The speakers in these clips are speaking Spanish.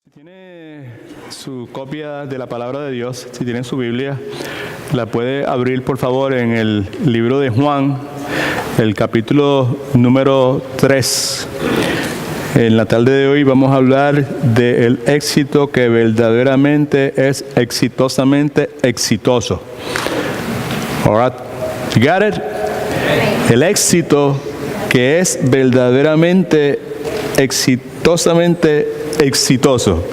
Si tiene su copia de la palabra de Dios, si tiene su Biblia, la puede abrir por favor en el libro de Juan, el capítulo número 3. En la tarde de hoy vamos a hablar del éxito que verdaderamente es exitosamente exitoso. All right, you got it? El éxito que es verdaderamente exitosamente exitoso.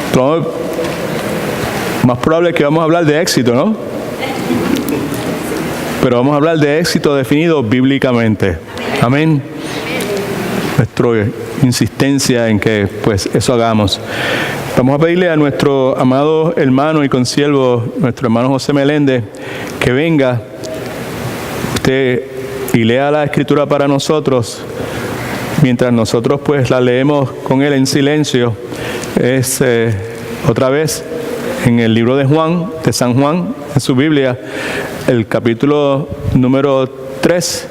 Entonces, más probable es que vamos a hablar de éxito, ¿no? Pero vamos a hablar de éxito definido bíblicamente. Amén. Nuestra insistencia en que pues eso hagamos. Vamos a pedirle a nuestro amado hermano y consiervo, nuestro hermano José Meléndez, que venga usted y lea la escritura para nosotros. Mientras nosotros pues la leemos con él en silencio, es otra vez en el libro de Juan, de San Juan, en su Biblia, el capítulo número 3,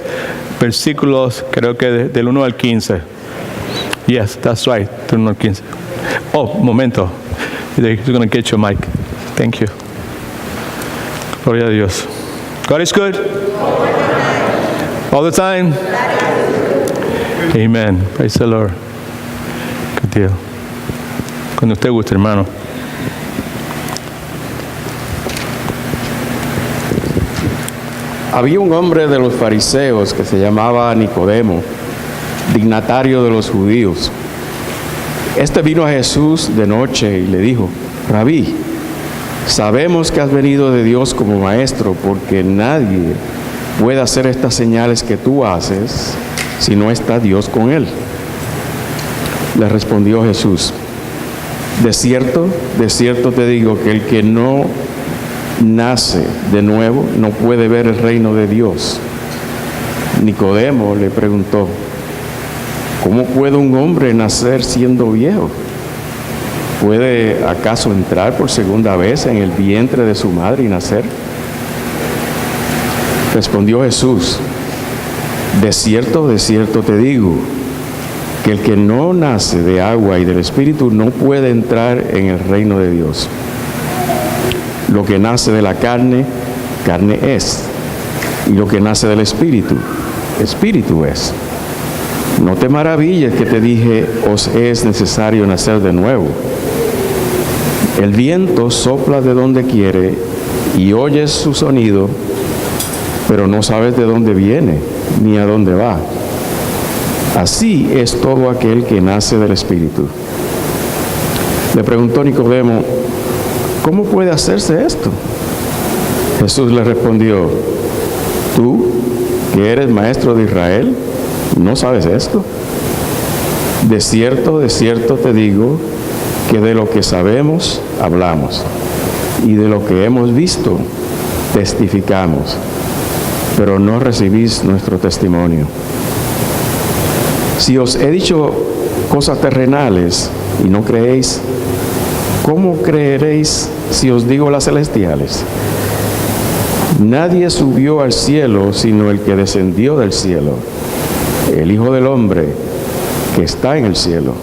versículos creo que del 1 al 15. Yes, that's right, del 1 al 15. Oh, momento. He's going to get your mic. Thank you. Gloria a Dios. God is good. All the time. Amen. Praise the Lord. Good deal. Cuando usted guste, hermano. Había un hombre de los fariseos que se llamaba Nicodemo, dignatario de los judíos. Este vino a Jesús de noche y le dijo: Rabí, sabemos que has venido de Dios como maestro, porque nadie puede hacer estas señales que tú haces si no está Dios con él. Le respondió Jesús: de cierto te digo que el que no nace de nuevo no puede ver el reino de Dios. Nicodemo le preguntó: ¿cómo puede un hombre nacer siendo viejo? ¿Puede acaso entrar por segunda vez en el vientre de su madre y nacer? Respondió Jesús: de cierto te digo, que el que no nace de agua y del Espíritu no puede entrar en el reino de Dios. Lo que nace de la carne, carne es, y lo que nace del Espíritu, Espíritu es. No te maravilles que te dije, os es necesario nacer de nuevo. El viento sopla de donde quiere y oyes su sonido, pero no sabes de dónde viene ni a dónde va. Así es todo aquel que nace del Espíritu. Le preguntó Nicodemo: ¿cómo puede hacerse esto? Jesús le respondió: tú, que eres maestro de Israel, ¿no sabes esto? De cierto te digo que de lo que sabemos hablamos, y de lo que hemos visto testificamos, pero no recibís nuestro testimonio. Si os he dicho cosas terrenales y no creéis, ¿cómo creeréis si os digo las celestiales? Nadie subió al cielo sino el que descendió del cielo, el Hijo del Hombre que está en el cielo.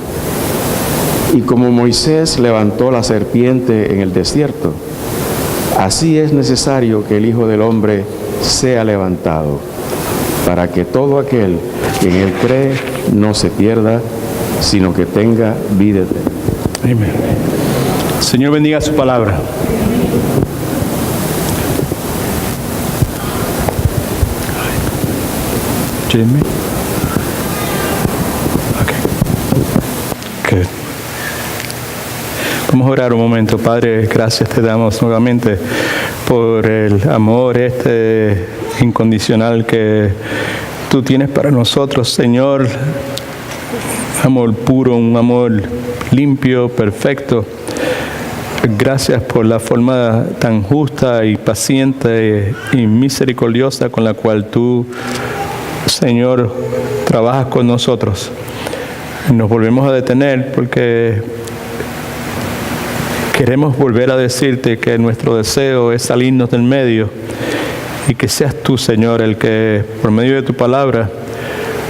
Y como Moisés levantó la serpiente en el desierto, así es necesario que el Hijo del Hombre sea levantado, para que todo aquel que en él cree no se pierda, sino que tenga vida eterna. Amén. Señor, bendiga su palabra. Jimmy. Okay. Good. Vamos a orar un momento. Padre, gracias te damos nuevamente por el amor incondicional que tú tienes para nosotros, Señor. Amor puro, un amor limpio, perfecto. Gracias por la forma tan justa y paciente y misericordiosa con la cual tú, Señor, trabajas con nosotros. Nos volvemos a detener porque queremos volver a decirte que nuestro deseo es salirnos del medio y que seas tú, Señor, el que por medio de tu palabra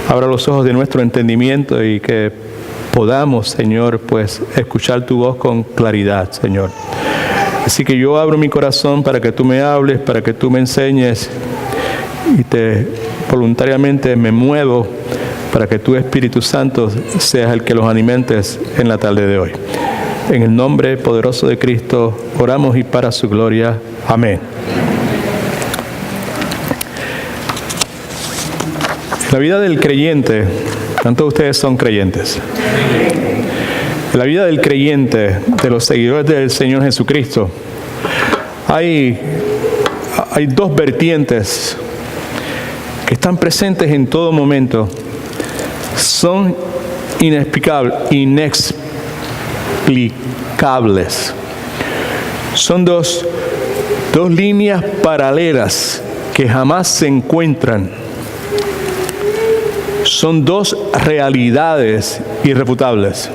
abra los ojos de nuestro entendimiento y que podamos, Señor, pues escuchar tu voz con claridad, Señor. Así que yo abro mi corazón para que tú me hables, para que tú me enseñes y voluntariamente me muevo para que tú, Espíritu Santo, seas el que los alimentes en la tarde de hoy. En el nombre poderoso de Cristo oramos y para su gloria. Amén. La vida del creyente, ¿cuántos de ustedes son creyentes? La vida del creyente, de los seguidores del Señor Jesucristo, hay dos vertientes que están presentes en todo momento. Son inexplicables. Son dos líneas paralelas que jamás se encuentran. Son dos realidades irrefutables.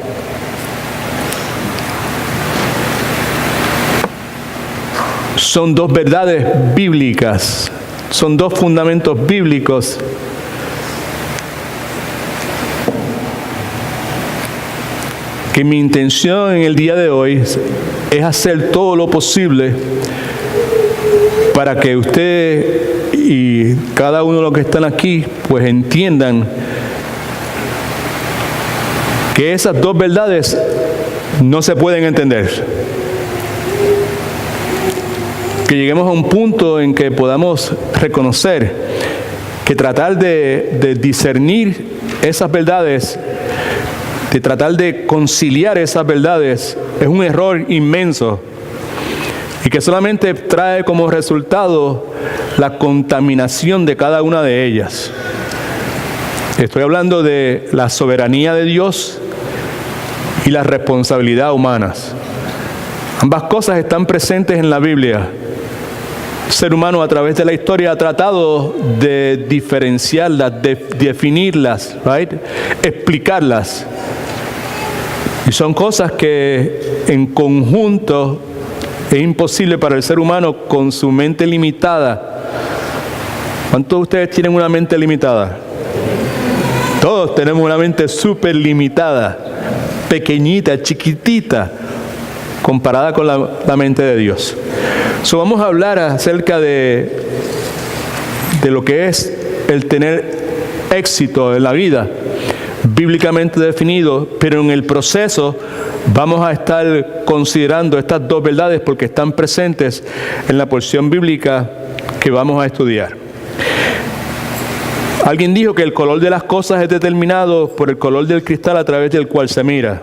Son dos verdades bíblicas, son dos fundamentos bíblicos que mi intención en el día de hoy es hacer todo lo posible para que usted y cada uno de los que están aquí pues entiendan que esas dos verdades no se pueden entender. Que lleguemos a un punto en que podamos reconocer que tratar de discernir esas verdades, de tratar de conciliar esas verdades, es un error inmenso y que solamente trae como resultado la contaminación de cada una de ellas. Estoy hablando de la soberanía de Dios y la responsabilidad humanas. Ambas cosas están presentes en la Biblia. El ser humano a través de la historia ha tratado de diferenciarlas, de definirlas, right? Explicarlas. Y son cosas que en conjunto es imposible para el ser humano con su mente limitada. ¿Cuántos de ustedes tienen una mente limitada? Todos tenemos una mente súper limitada, pequeñita, chiquitita, comparada con la mente de Dios. So, vamos a hablar acerca de lo que es el tener éxito en la vida, bíblicamente definido, pero en el proceso vamos a estar considerando estas dos verdades porque están presentes en la porción bíblica que vamos a estudiar. Alguien dijo que el color de las cosas es determinado por el color del cristal a través del cual se mira.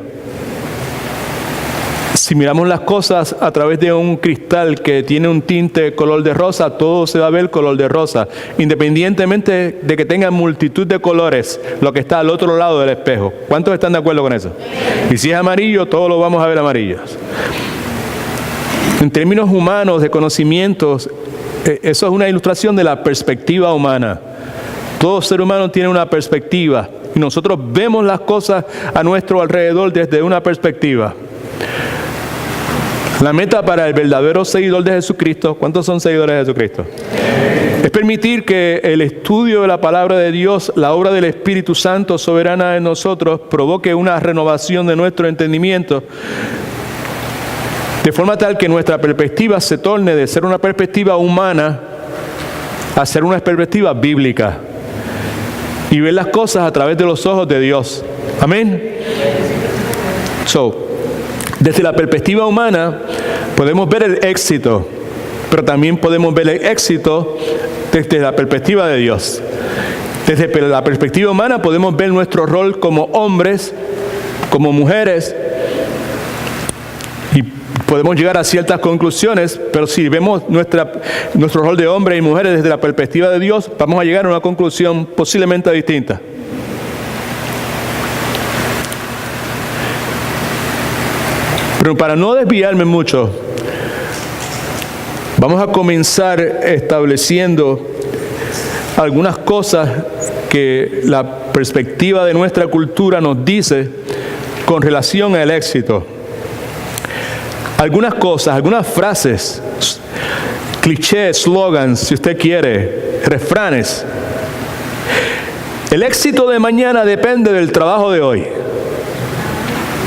Si miramos las cosas a través de un cristal que tiene un tinte color de rosa, todo se va a ver color de rosa, independientemente de que tenga multitud de colores, lo que está al otro lado del espejo. ¿Cuántos están de acuerdo con eso? Y si es amarillo, todos lo vamos a ver amarillos. En términos humanos, de conocimientos, eso es una ilustración de la perspectiva humana. Todo ser humano tiene una perspectiva y nosotros vemos las cosas a nuestro alrededor desde una perspectiva. La meta para el verdadero seguidor de Jesucristo, ¿cuántos son seguidores de Jesucristo? Es permitir que el estudio de la palabra de Dios, la obra del Espíritu Santo soberana en nosotros, provoque una renovación de nuestro entendimiento, de forma tal que nuestra perspectiva se torne de ser una perspectiva humana a ser una perspectiva bíblica y ver las cosas a través de los ojos de Dios. Amén. Desde la perspectiva humana podemos ver el éxito, pero también podemos ver el éxito desde la perspectiva de Dios. Desde la perspectiva humana podemos ver nuestro rol como hombres, como mujeres, y podemos llegar a ciertas conclusiones, pero si vemos nuestro rol de hombres y mujeres desde la perspectiva de Dios, vamos a llegar a una conclusión posiblemente distinta. Pero para no desviarme mucho, vamos a comenzar estableciendo algunas cosas que la perspectiva de nuestra cultura nos dice con relación al éxito. Algunas cosas, algunas frases, clichés, slogans, si usted quiere, refranes. El éxito de mañana depende del trabajo de hoy.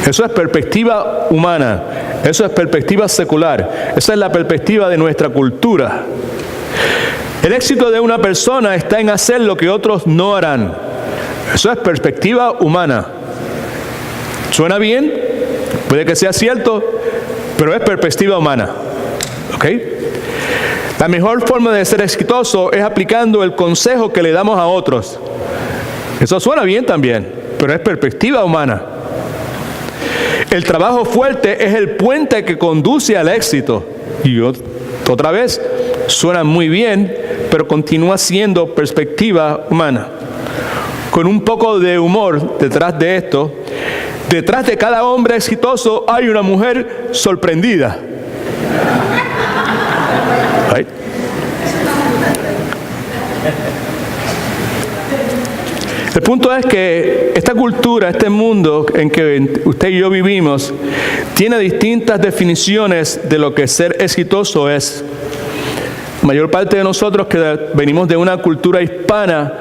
Eso es perspectiva humana, eso es perspectiva secular, esa es la perspectiva de nuestra cultura. El éxito de una persona está en hacer lo que otros no harán. Eso es perspectiva humana. ¿Suena bien? Puede que sea cierto, pero es perspectiva humana. ¿Ok? La mejor forma de ser exitoso es aplicando el consejo que le damos a otros. Eso suena bien también, pero es perspectiva humana. El trabajo fuerte es el puente que conduce al éxito. Y otra vez, suena muy bien, pero continúa siendo perspectiva humana. Con un poco de humor detrás de esto, detrás de cada hombre exitoso hay una mujer sorprendida. Right? El punto es que esta cultura, este mundo en que usted y yo vivimos, tiene distintas definiciones de lo que ser exitoso es. La mayor parte de nosotros que venimos de una cultura hispana,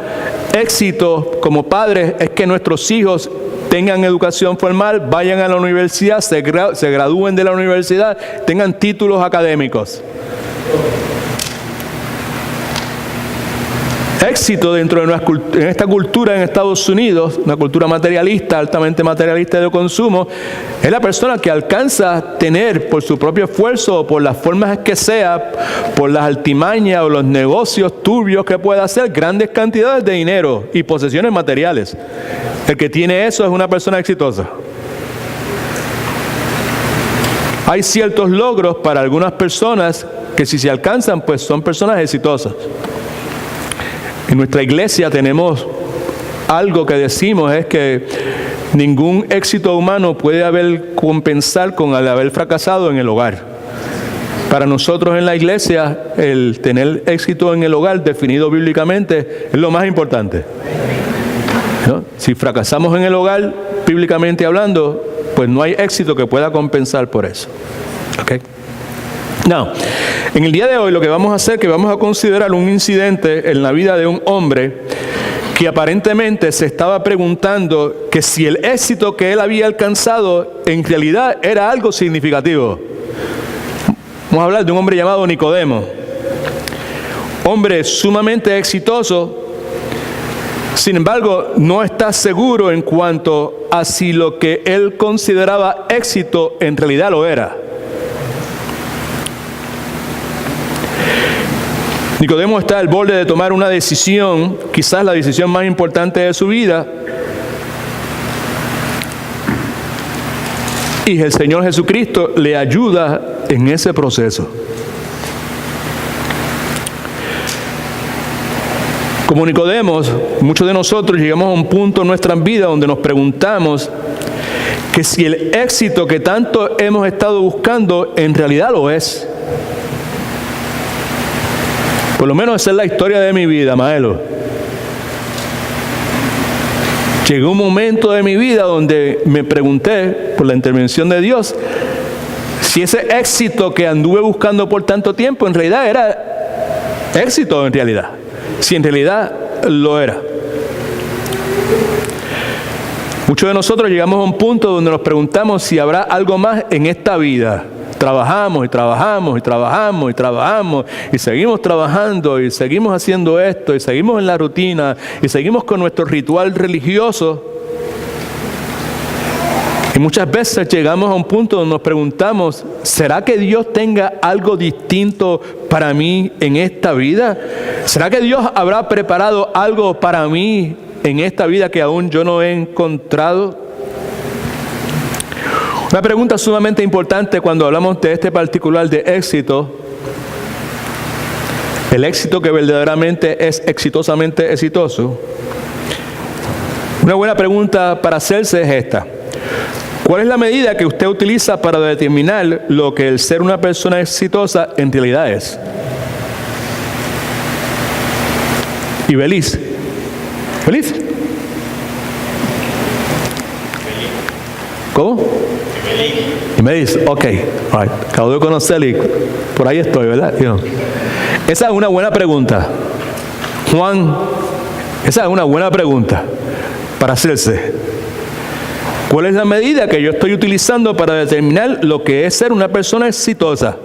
éxito como padres es que nuestros hijos tengan educación formal, vayan a la universidad, se gradúen de la universidad, tengan títulos académicos. Éxito dentro de esta cultura en Estados Unidos, una cultura materialista, altamente materialista de consumo, es la persona que alcanza a tener por su propio esfuerzo o por las formas que sea, por las altimañas o los negocios turbios que pueda hacer, grandes cantidades de dinero y posesiones materiales. El que tiene eso es una persona exitosa. Hay ciertos logros para algunas personas que si se alcanzan, pues son personas exitosas. En nuestra iglesia tenemos algo que decimos, es que ningún éxito humano puede compensar con el haber fracasado en el hogar. Para nosotros en la iglesia, el tener éxito en el hogar, definido bíblicamente, es lo más importante. ¿No? Si fracasamos en el hogar, bíblicamente hablando, pues no hay éxito que pueda compensar por eso. ¿Okay? No, en el día de hoy lo que vamos a hacer es que vamos a considerar un incidente en la vida de un hombre que aparentemente se estaba preguntando que si el éxito que él había alcanzado en realidad era algo significativo. Vamos a hablar de un hombre llamado Nicodemo, hombre sumamente exitoso, sin embargo no está seguro en cuanto a si lo que él consideraba éxito en realidad lo era. Nicodemo está al borde de tomar una decisión, quizás la decisión más importante de su vida, y el Señor Jesucristo le ayuda en ese proceso. Como Nicodemo, muchos de nosotros llegamos a un punto en nuestras vidas donde nos preguntamos que si el éxito que tanto hemos estado buscando en realidad lo es. Por lo menos esa es la historia de mi vida, Maelo. Llegó un momento de mi vida donde me pregunté, por la intervención de Dios, si ese éxito que anduve buscando por tanto tiempo en realidad era éxito en realidad. Si en realidad lo era. Muchos de nosotros llegamos a un punto donde nos preguntamos si habrá algo más en esta vida. Trabajamos y trabajamos y trabajamos y trabajamos y seguimos trabajando y seguimos haciendo esto y seguimos en la rutina y seguimos con nuestro ritual religioso. Y muchas veces llegamos a un punto donde nos preguntamos, ¿será que Dios tenga algo distinto para mí en esta vida? ¿Será que Dios habrá preparado algo para mí en esta vida que aún yo no he encontrado? Una pregunta sumamente importante cuando hablamos de este particular de éxito, el éxito que verdaderamente es exitosamente exitoso. Una buena pregunta para hacerse es esta: ¿cuál es la medida que usted utiliza para determinar lo que el ser una persona exitosa en realidad es? ¿Y Beliz? ¿Beliz? ¿Cómo? Y me dice, ok, acabo de conocerle y por ahí estoy, ¿verdad? Esa es una buena pregunta. Juan, esa es una buena pregunta para hacerse. ¿Cuál es la medida que yo estoy utilizando para determinar lo que es ser una persona exitosa?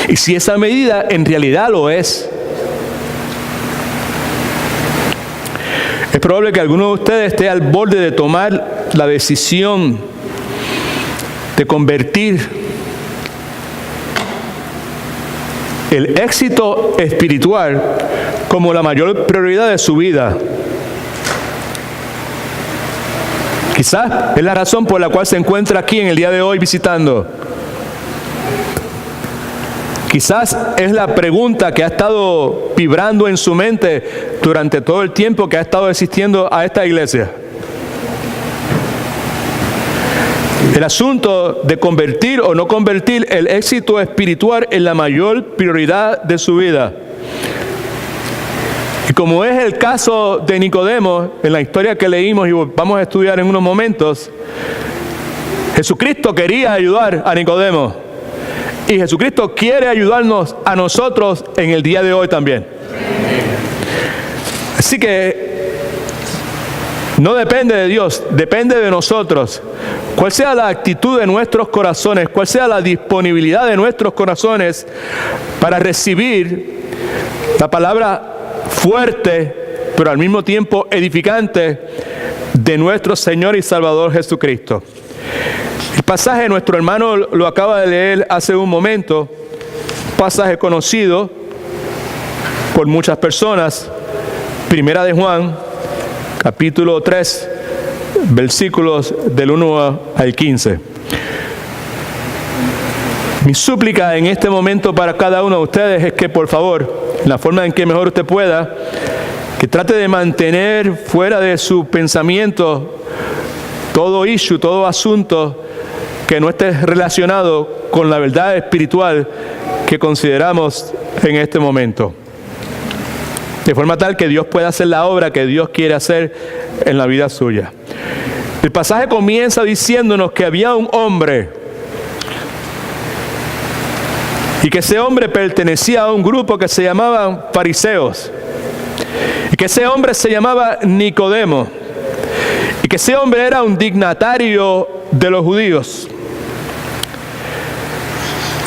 Y si esa medida en realidad lo es. Es probable que alguno de ustedes esté al borde de tomar la decisión de convertir el éxito espiritual como la mayor prioridad de su vida. Quizás es la razón por la cual se encuentra aquí en el día de hoy visitando. Quizás es la pregunta que ha estado vibrando en su mente durante todo el tiempo que ha estado asistiendo a esta iglesia. El asunto de convertir o no convertir el éxito espiritual en la mayor prioridad de su vida. Y como es el caso de Nicodemo, en la historia que leímos y vamos a estudiar en unos momentos, Jesucristo quería ayudar a Nicodemo. Y Jesucristo quiere ayudarnos a nosotros en el día de hoy también. Así que no depende de Dios, depende de nosotros. Cuál sea la actitud de nuestros corazones, cuál sea la disponibilidad de nuestros corazones para recibir la palabra fuerte, pero al mismo tiempo edificante de nuestro Señor y Salvador Jesucristo. El pasaje nuestro hermano lo acaba de leer hace un momento, un pasaje conocido por muchas personas, Primera de Juan, capítulo 3, versículos del 1 al 15. Mi súplica en este momento para cada uno de ustedes es que por favor, en la forma en que mejor usted pueda, que trate de mantener fuera de su pensamiento todo issue, todo asunto que no esté relacionado con la verdad espiritual que consideramos en este momento. De forma tal que Dios pueda hacer la obra que Dios quiere hacer en la vida suya. El pasaje comienza diciéndonos que había un hombre y que ese hombre pertenecía a un grupo que se llamaban fariseos y que ese hombre se llamaba Nicodemo y que ese hombre era un dignatario de los judíos.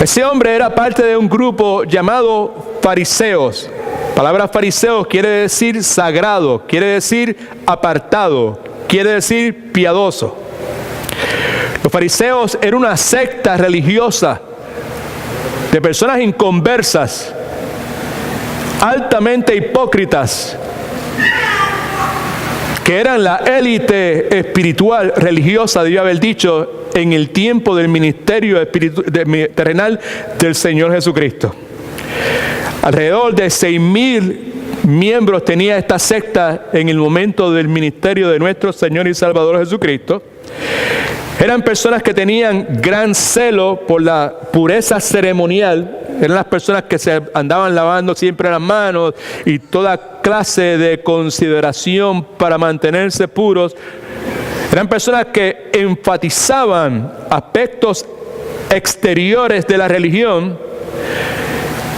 Ese hombre era parte de un grupo llamado fariseos. La palabra fariseos quiere decir sagrado, quiere decir apartado, quiere decir piadoso. Los fariseos eran una secta religiosa de personas inconversas, altamente hipócritas, que eran la élite espiritual religiosa, debía haber dicho, en el tiempo del ministerio terrenal del Señor Jesucristo. Alrededor de 6,000 miembros tenía esta secta en el momento del ministerio de nuestro Señor y Salvador Jesucristo. Eran personas que tenían gran celo por la pureza ceremonial. Eran las personas que se andaban lavando siempre las manos y toda clase de consideración para mantenerse puros. Eran personas que enfatizaban aspectos exteriores de la religión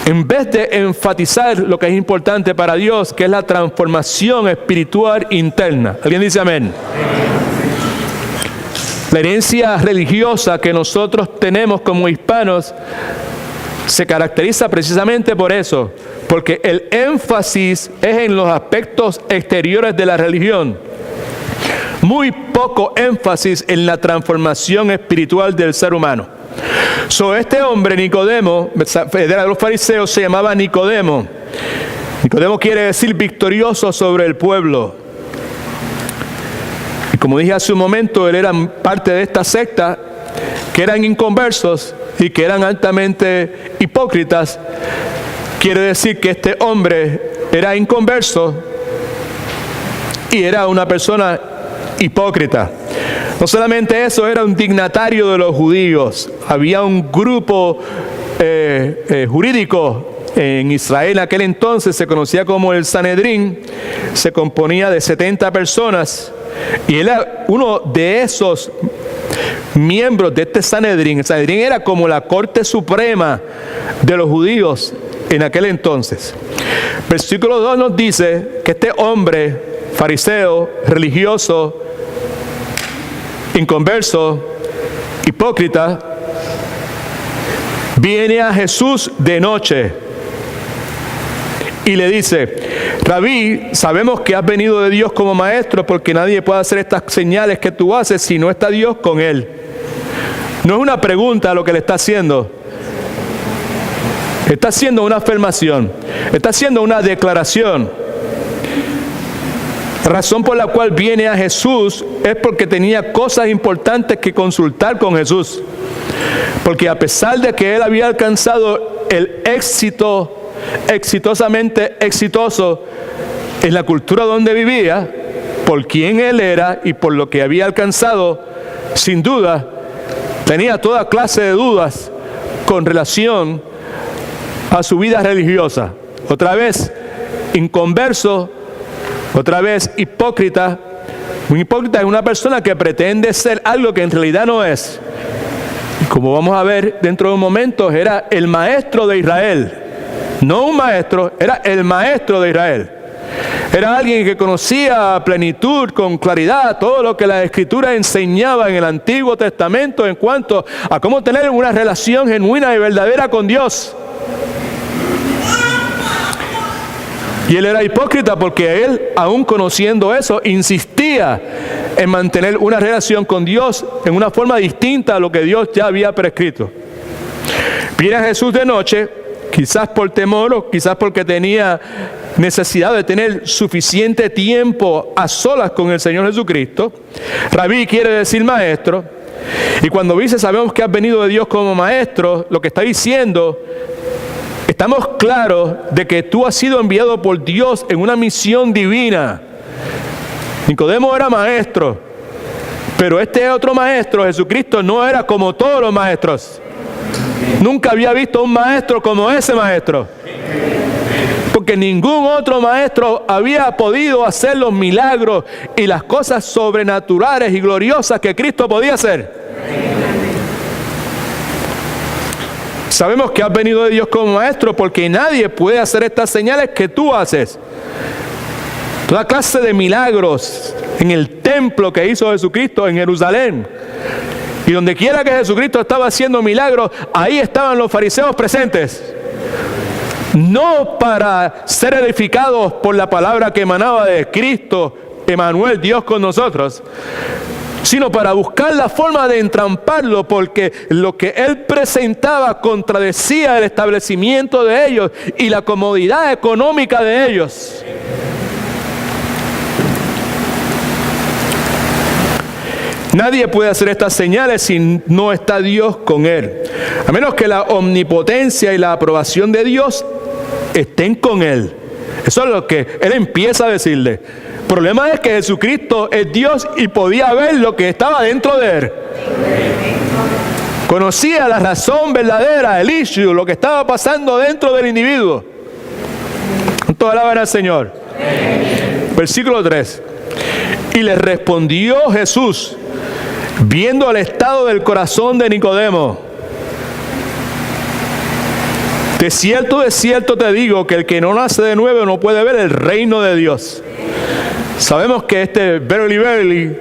en vez de enfatizar lo que es importante para Dios, que es la transformación espiritual interna. ¿Alguien dice amén? La herencia religiosa que nosotros tenemos como hispanos se caracteriza precisamente por eso, porque el énfasis es en los aspectos exteriores de la religión. Muy poco énfasis en la transformación espiritual del ser humano. Este hombre, Nicodemo, de los fariseos, se llamaba Nicodemo. Nicodemo quiere decir victorioso sobre el pueblo. Y como dije hace un momento, él era parte de esta secta que eran inconversos y que eran altamente hipócritas. Quiere decir que este hombre era inconverso y era una persona hipócrita. No solamente eso, era un dignatario de los judíos. Había un grupo jurídico en Israel en aquel entonces, se conocía como el Sanedrín, se componía de 70 personas y él era uno de esos miembros de este Sanedrín. El Sanedrín era como la corte suprema de los judíos en aquel entonces. Versículo 2 nos dice que este hombre fariseo, religioso, inconverso, hipócrita, viene a Jesús de noche y le dice: Rabí, sabemos que has venido de Dios como maestro, porque nadie puede hacer estas señales que tú haces si no está Dios con él. No es una pregunta lo que le está haciendo. Está haciendo una afirmación. Está haciendo una declaración. La razón por la cual viene a Jesús es porque tenía cosas importantes que consultar con Jesús. Porque a pesar de que él había alcanzado el éxito, exitosamente exitoso en la cultura donde vivía, por quién él era y por lo que había alcanzado, sin duda, tenía toda clase de dudas con relación a su vida religiosa. Otra vez, inconverso, otra vez hipócrita. Un hipócrita es una persona que pretende ser algo que en realidad no es. Como vamos a ver dentro de un momento, era el maestro de Israel. No un maestro, era el maestro de Israel. Era alguien que conocía a plenitud, con claridad, todo lo que la Escritura enseñaba en el Antiguo Testamento en cuanto a cómo tener una relación genuina y verdadera con Dios. Y él era hipócrita porque él, aún conociendo eso, insistía en mantener una relación con Dios en una forma distinta a lo que Dios ya había prescrito. Viene a Jesús de noche, quizás por temor o quizás porque tenía necesidad de tener suficiente tiempo a solas con el Señor Jesucristo. Rabí quiere decir maestro. Y cuando dice sabemos que has venido de Dios como maestro, lo que está diciendo: estamos claros de que tú has sido enviado por Dios en una misión divina. Nicodemo era maestro, pero este otro maestro, Jesucristo, no era como todos los maestros. Nunca había visto un maestro como ese maestro, porque ningún otro maestro había podido hacer los milagros y las cosas sobrenaturales y gloriosas que Cristo podía hacer. Sabemos que has venido de Dios como maestro porque nadie puede hacer estas señales que tú haces. Toda clase de milagros en el templo que hizo Jesucristo en Jerusalén. Y donde quiera que Jesucristo estaba haciendo milagros, ahí estaban los fariseos presentes. No para ser edificados por la palabra que emanaba de Cristo, Emmanuel, Dios con nosotros, sino para buscar la forma de entramparlo, porque lo que él presentaba contradecía el establecimiento de ellos y la comodidad económica de ellos. Nadie puede hacer estas señales si no está Dios con él, a menos que la omnipotencia y la aprobación de Dios estén con él. Eso es lo que él empieza a decirle. El problema es que Jesucristo es Dios y podía ver lo que estaba dentro de él. Conocía la razón verdadera, el issue, lo que estaba pasando dentro del individuo. ¿Cuántos alaban al Señor? Versículo 3. Y le respondió Jesús, viendo el estado del corazón de Nicodemo: de cierto te digo que el que no nace de nuevo no puede ver el reino de Dios. Sabemos que este verily,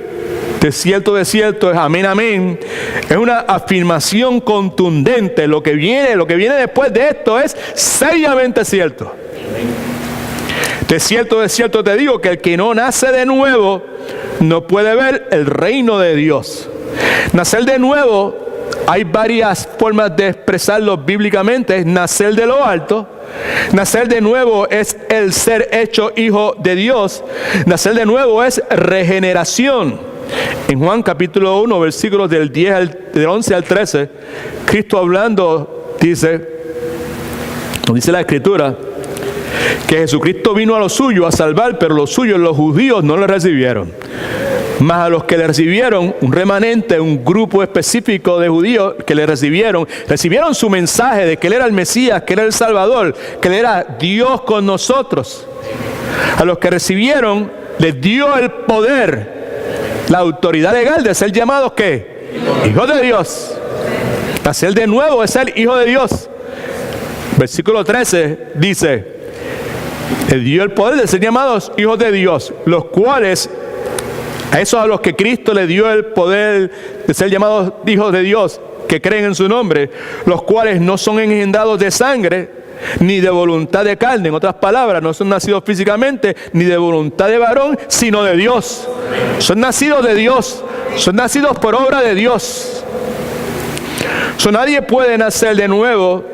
de cierto es amén, amén. Es una afirmación contundente. Lo que viene después de esto es seriamente cierto. De cierto te digo que el que no nace de nuevo no puede ver el reino de Dios. Nacer de nuevo, hay varias formas de expresarlo bíblicamente. Es nacer de lo alto. Nacer de nuevo es el ser hecho hijo de Dios. Nacer de nuevo es regeneración. En Juan capítulo 1, versículos del 11 al 13, Cristo hablando dice la Escritura, que Jesucristo vino a los suyos a salvar, pero los suyos, los judíos, no le recibieron. Mas a los que le recibieron, un remanente, un grupo específico de judíos que le recibieron su mensaje de que Él era el Mesías, que Él era el Salvador, que Él era Dios con nosotros. A los que recibieron, les dio el poder, la autoridad legal de ser llamados, ¿qué? Hijos de Dios. Nacer de nuevo es ser hijo de Dios. Versículo 13 dice: Les dio el poder de ser llamados hijos de Dios, los cuales, a esos a los que Cristo le dio el poder de ser llamados hijos de Dios, que creen en su nombre, los cuales no son engendrados de sangre, ni de voluntad de carne. En otras palabras, no son nacidos físicamente, ni de voluntad de varón, sino de Dios. Son nacidos de Dios, son nacidos por obra de Dios. Nadie puede nacer de nuevo.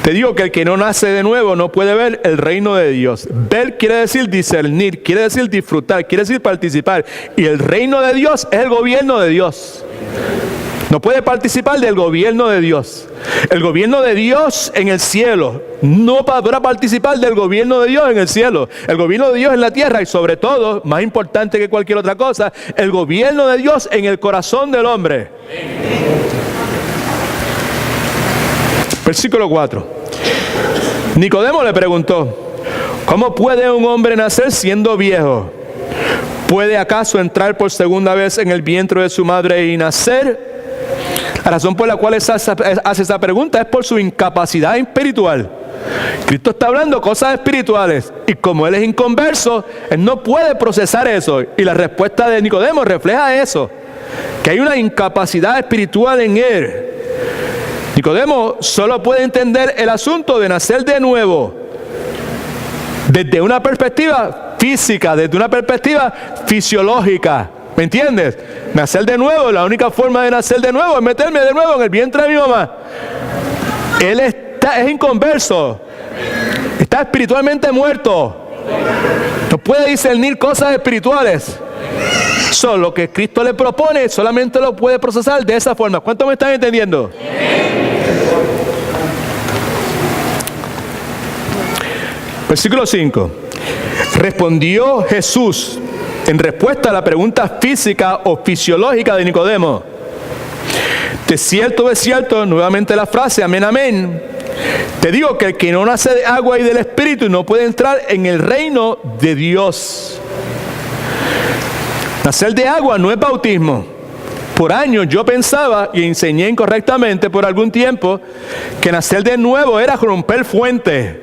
Te digo que el que no nace de nuevo no puede ver el reino de Dios. Ver quiere decir discernir, quiere decir disfrutar, quiere decir participar. Y el reino de Dios es el gobierno de Dios. No puede participar del gobierno de Dios. El gobierno de Dios en el cielo. No podrá participar del gobierno de Dios en el cielo. El gobierno de Dios en la tierra y sobre todo, más importante que cualquier otra cosa, el gobierno de Dios en el corazón del hombre. Versículo 4. Nicodemo le preguntó: ¿cómo puede un hombre nacer siendo viejo? ¿Puede acaso entrar por segunda vez en el vientre de su madre y nacer? La razón por la cual hace esa pregunta es por su incapacidad espiritual. Cristo está hablando cosas espirituales y como él es inconverso, él no puede procesar eso. Y la respuesta de Nicodemo refleja eso, que hay una incapacidad espiritual en él. Nicodemo solo puede entender el asunto de nacer de nuevo desde una perspectiva física, desde una perspectiva fisiológica. ¿Me entiendes? Nacer de nuevo, la única forma de nacer de nuevo es meterme de nuevo en el vientre de mi mamá. Él es inconverso, está espiritualmente muerto, no puede discernir cosas espirituales. Lo que Cristo le propone solamente lo puede procesar de esa forma. ¿Cuántos me están entendiendo? Versículo 5. Respondió Jesús en respuesta a la pregunta física o fisiológica de Nicodemo: de cierto, nuevamente la frase, amén, amén. Te digo que el que no nace de agua y del Espíritu no puede entrar en el reino de Dios. Nacer de agua no es bautismo. Por años yo pensaba y enseñé incorrectamente por algún tiempo que nacer de nuevo era romper fuente.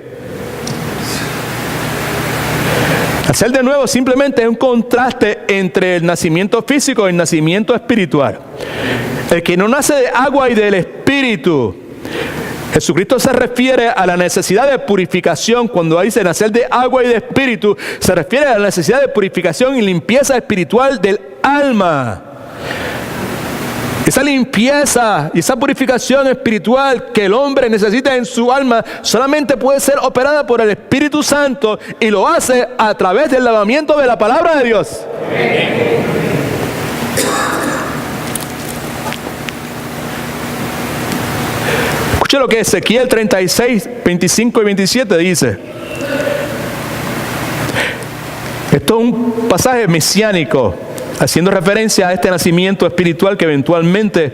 Nacer de nuevo simplemente es un contraste entre el nacimiento físico y el nacimiento espiritual. El que no nace de agua y del Espíritu, Jesucristo se refiere a la necesidad de purificación. Cuando dice nacer de agua y de espíritu, se refiere a la necesidad de purificación y limpieza espiritual del alma. Esa limpieza y esa purificación espiritual que el hombre necesita en su alma solamente puede ser operada por el Espíritu Santo y lo hace a través del lavamiento de la palabra de Dios. Escuche lo que Ezequiel 36, 25 y 27 dice. Esto es un pasaje mesiánico, haciendo referencia a este nacimiento espiritual que eventualmente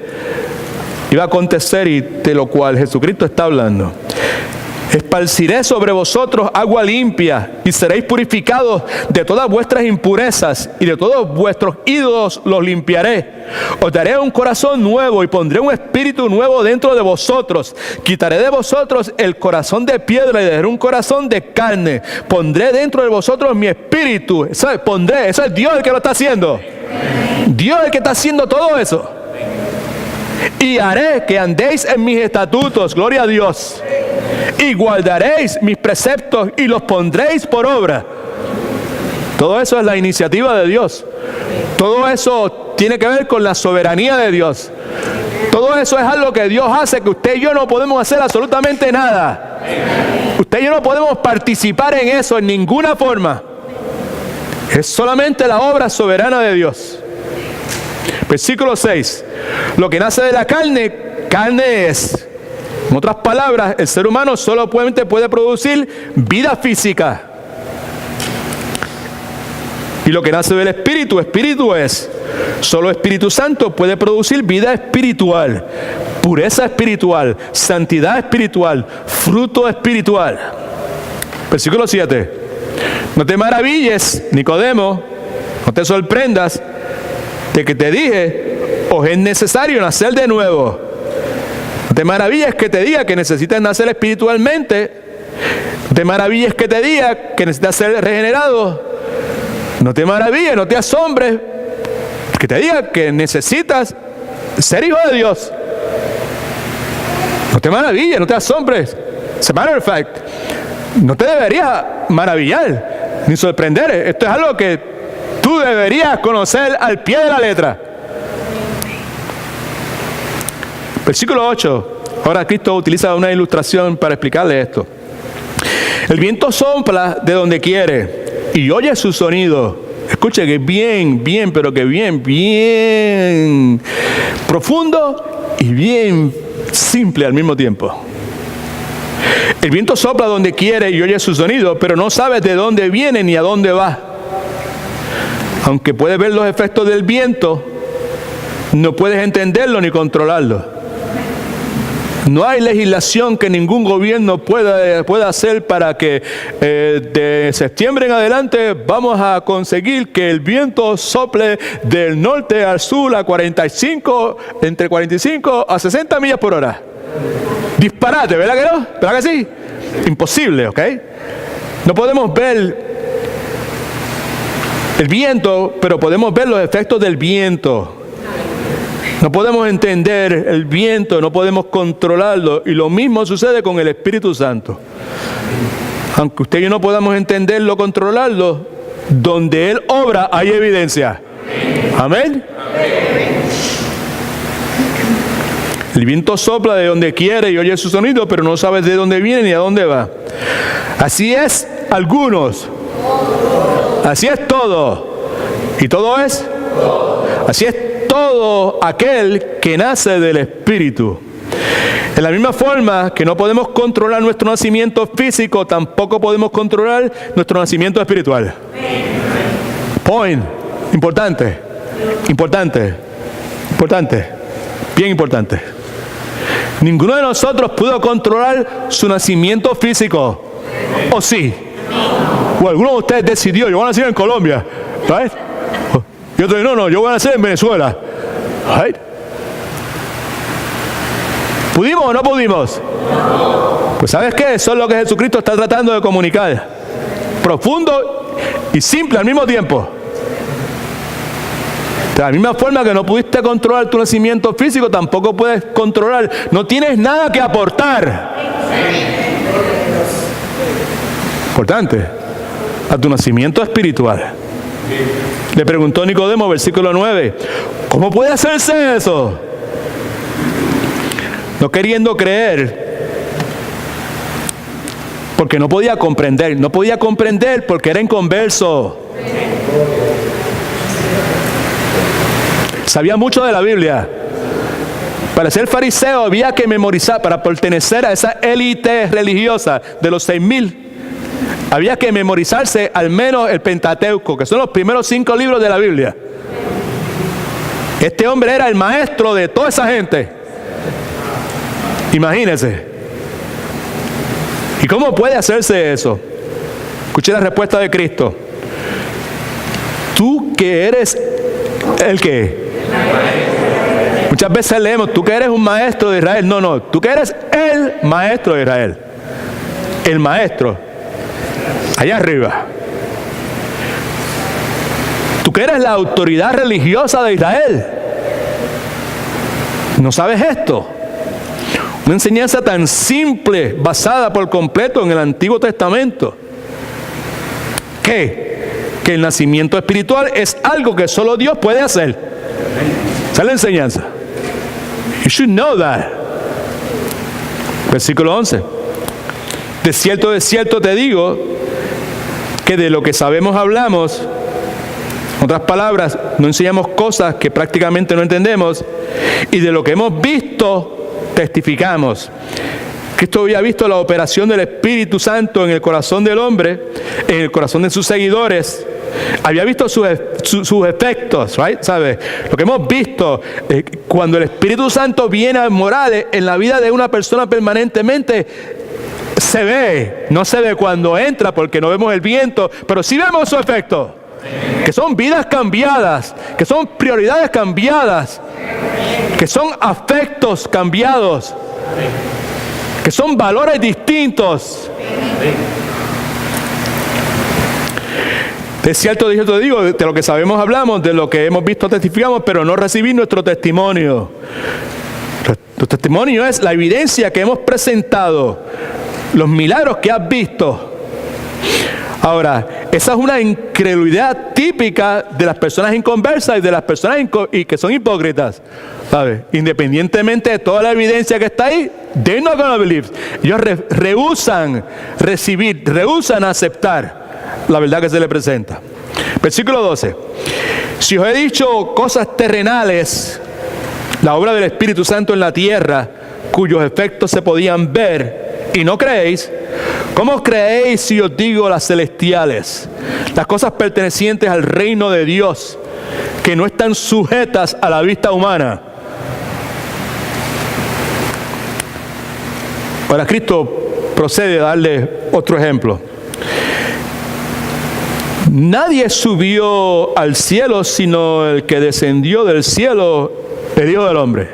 iba a acontecer y de lo cual Jesucristo está hablando. Esparciré sobre vosotros agua limpia y seréis purificados de todas vuestras impurezas y de todos vuestros ídolos los limpiaré. Os daré un corazón nuevo y pondré un espíritu nuevo dentro de vosotros. Quitaré de vosotros el corazón de piedra y daré un corazón de carne. Pondré dentro de vosotros mi espíritu. Eso es Dios el que lo está haciendo. Dios el que está haciendo todo eso. Y haré que andéis en mis estatutos, gloria a Dios, y guardaréis mis preceptos y los pondréis por obra. Todo eso es la iniciativa de Dios. Todo eso tiene que ver con la soberanía de Dios. Todo eso es algo que Dios hace, que usted y yo no podemos hacer absolutamente nada. Usted y yo no podemos participar en eso en ninguna forma. Es solamente la obra soberana de Dios. Versículo 6. Lo que nace de la carne, carne es. En otras palabras, el ser humano solamente puede producir vida física. Y lo que nace del Espíritu, Espíritu es. Solo Espíritu Santo puede producir vida espiritual, pureza espiritual, santidad espiritual, fruto espiritual. Versículo 7. No te maravilles, Nicodemo, no te sorprendas de que te dije, os es necesario nacer de nuevo. No te maravilles que te diga que necesitas nacer espiritualmente. No te maravilles que te diga que necesitas ser regenerado. No te maravilles, no te asombres que te diga que necesitas ser hijo de Dios. No te maravilles, no te asombres. As a matter of fact, no te deberías maravillar ni sorprender. Esto es algo que tú deberías conocer al pie de la letra. Versículo 8. Ahora Cristo utiliza una ilustración para explicarle esto. El viento sopla de donde quiere y oye su sonido. Escuche que bien, pero que bien profundo y bien simple al mismo tiempo. El viento sopla donde quiere y oye su sonido, pero no sabes de dónde viene ni a dónde va. Aunque puedes ver los efectos del viento, no puedes entenderlo ni controlarlo. No hay legislación que ningún gobierno pueda hacer para que de septiembre en adelante vamos a conseguir que el viento sople del norte al sur a entre 45 a 60 millas por hora. Disparate, ¿verdad que no? ¿Verdad que sí? Imposible, ¿ok? No podemos ver el viento, pero podemos ver los efectos del viento. No podemos entender el viento, no podemos controlarlo. Y lo mismo sucede con el Espíritu Santo. Aunque usted y yo no podamos entenderlo, controlarlo, donde Él obra hay evidencia. Amén. El viento sopla de donde quiere y oye su sonido, pero no sabes de dónde viene ni a dónde va. Así es algunos. Así es todo. ¿Y todo es? Así es todo aquel que nace del Espíritu. De la misma forma que no podemos controlar nuestro nacimiento físico, tampoco podemos controlar nuestro nacimiento espiritual. Point. Importante. Bien importante. Ninguno de nosotros pudo controlar su nacimiento físico. ¿O sí? O alguno de ustedes decidió, yo voy a nacer en Colombia. ¿Right? Y otro dice, no, yo voy a nacer en Venezuela. Right? ¿Pudimos o no pudimos? Pues ¿sabes qué? Eso es lo que Jesucristo está tratando de comunicar. Profundo y simple al mismo tiempo. De la misma forma que no pudiste controlar tu nacimiento físico, tampoco puedes controlar. No tienes nada que aportar. Importante. A tu nacimiento espiritual. Le preguntó Nicodemo, versículo 9, ¿cómo puede hacerse eso? No queriendo creer, porque no podía comprender. No podía comprender porque era inconverso. Sabía mucho de la Biblia. Para ser fariseo había que memorizar, para pertenecer a esa élite religiosa de los 6,000. Había que memorizarse al menos el Pentateuco, que son los primeros 5 libros de la Biblia. Este hombre era el maestro de toda esa gente. Imagínense. ¿Y cómo puede hacerse eso? Escuché la respuesta de Cristo. Tú que eres el qué. Muchas veces leemos, tú que eres un maestro de Israel. No, tú que eres el maestro de Israel. El maestro. Allá arriba. Tú que eres la autoridad religiosa de Israel. ¿No sabes esto? Una enseñanza tan simple, basada por completo en el Antiguo Testamento. ¿Qué? Que el nacimiento espiritual es algo que solo Dios puede hacer. Esa es la enseñanza. You should know that. Versículo 11. De cierto te digo que de lo que sabemos hablamos. En otras palabras, no enseñamos cosas que prácticamente no entendemos, y de lo que hemos visto testificamos. Cristo había visto la operación del Espíritu Santo en el corazón del hombre, en el corazón de sus seguidores. Había visto sus efectos, right? ¿Sabe? Lo que hemos visto, cuando el Espíritu Santo viene a morar en la vida de una persona permanentemente, se ve. No se ve cuando entra porque no vemos el viento, pero sí vemos su efecto. Que son vidas cambiadas, que son prioridades cambiadas, que son afectos cambiados, que son valores distintos. De cierto digo, de lo que sabemos hablamos, de lo que hemos visto testificamos, pero no recibir nuestro testimonio. Tu testimonio es la evidencia que hemos presentado, los milagros que has visto. Ahora, esa es una incredulidad típica de las personas inconversas y de las personas que son hipócritas, ¿sabes? Independientemente de toda la evidencia que está ahí, they're not gonna believe. Ellos rehusan recibir, rehusan aceptar la verdad que se le presenta. Versículo 12. Si os he dicho cosas terrenales, la obra del Espíritu Santo en la tierra, cuyos efectos se podían ver, y no creéis, ¿cómo creéis si os digo las celestiales? Las cosas pertenecientes al reino de Dios, que no están sujetas a la vista humana. Ahora Cristo procede a darle otro ejemplo. Nadie subió al cielo sino el que descendió del cielo, el Hijo del Hombre,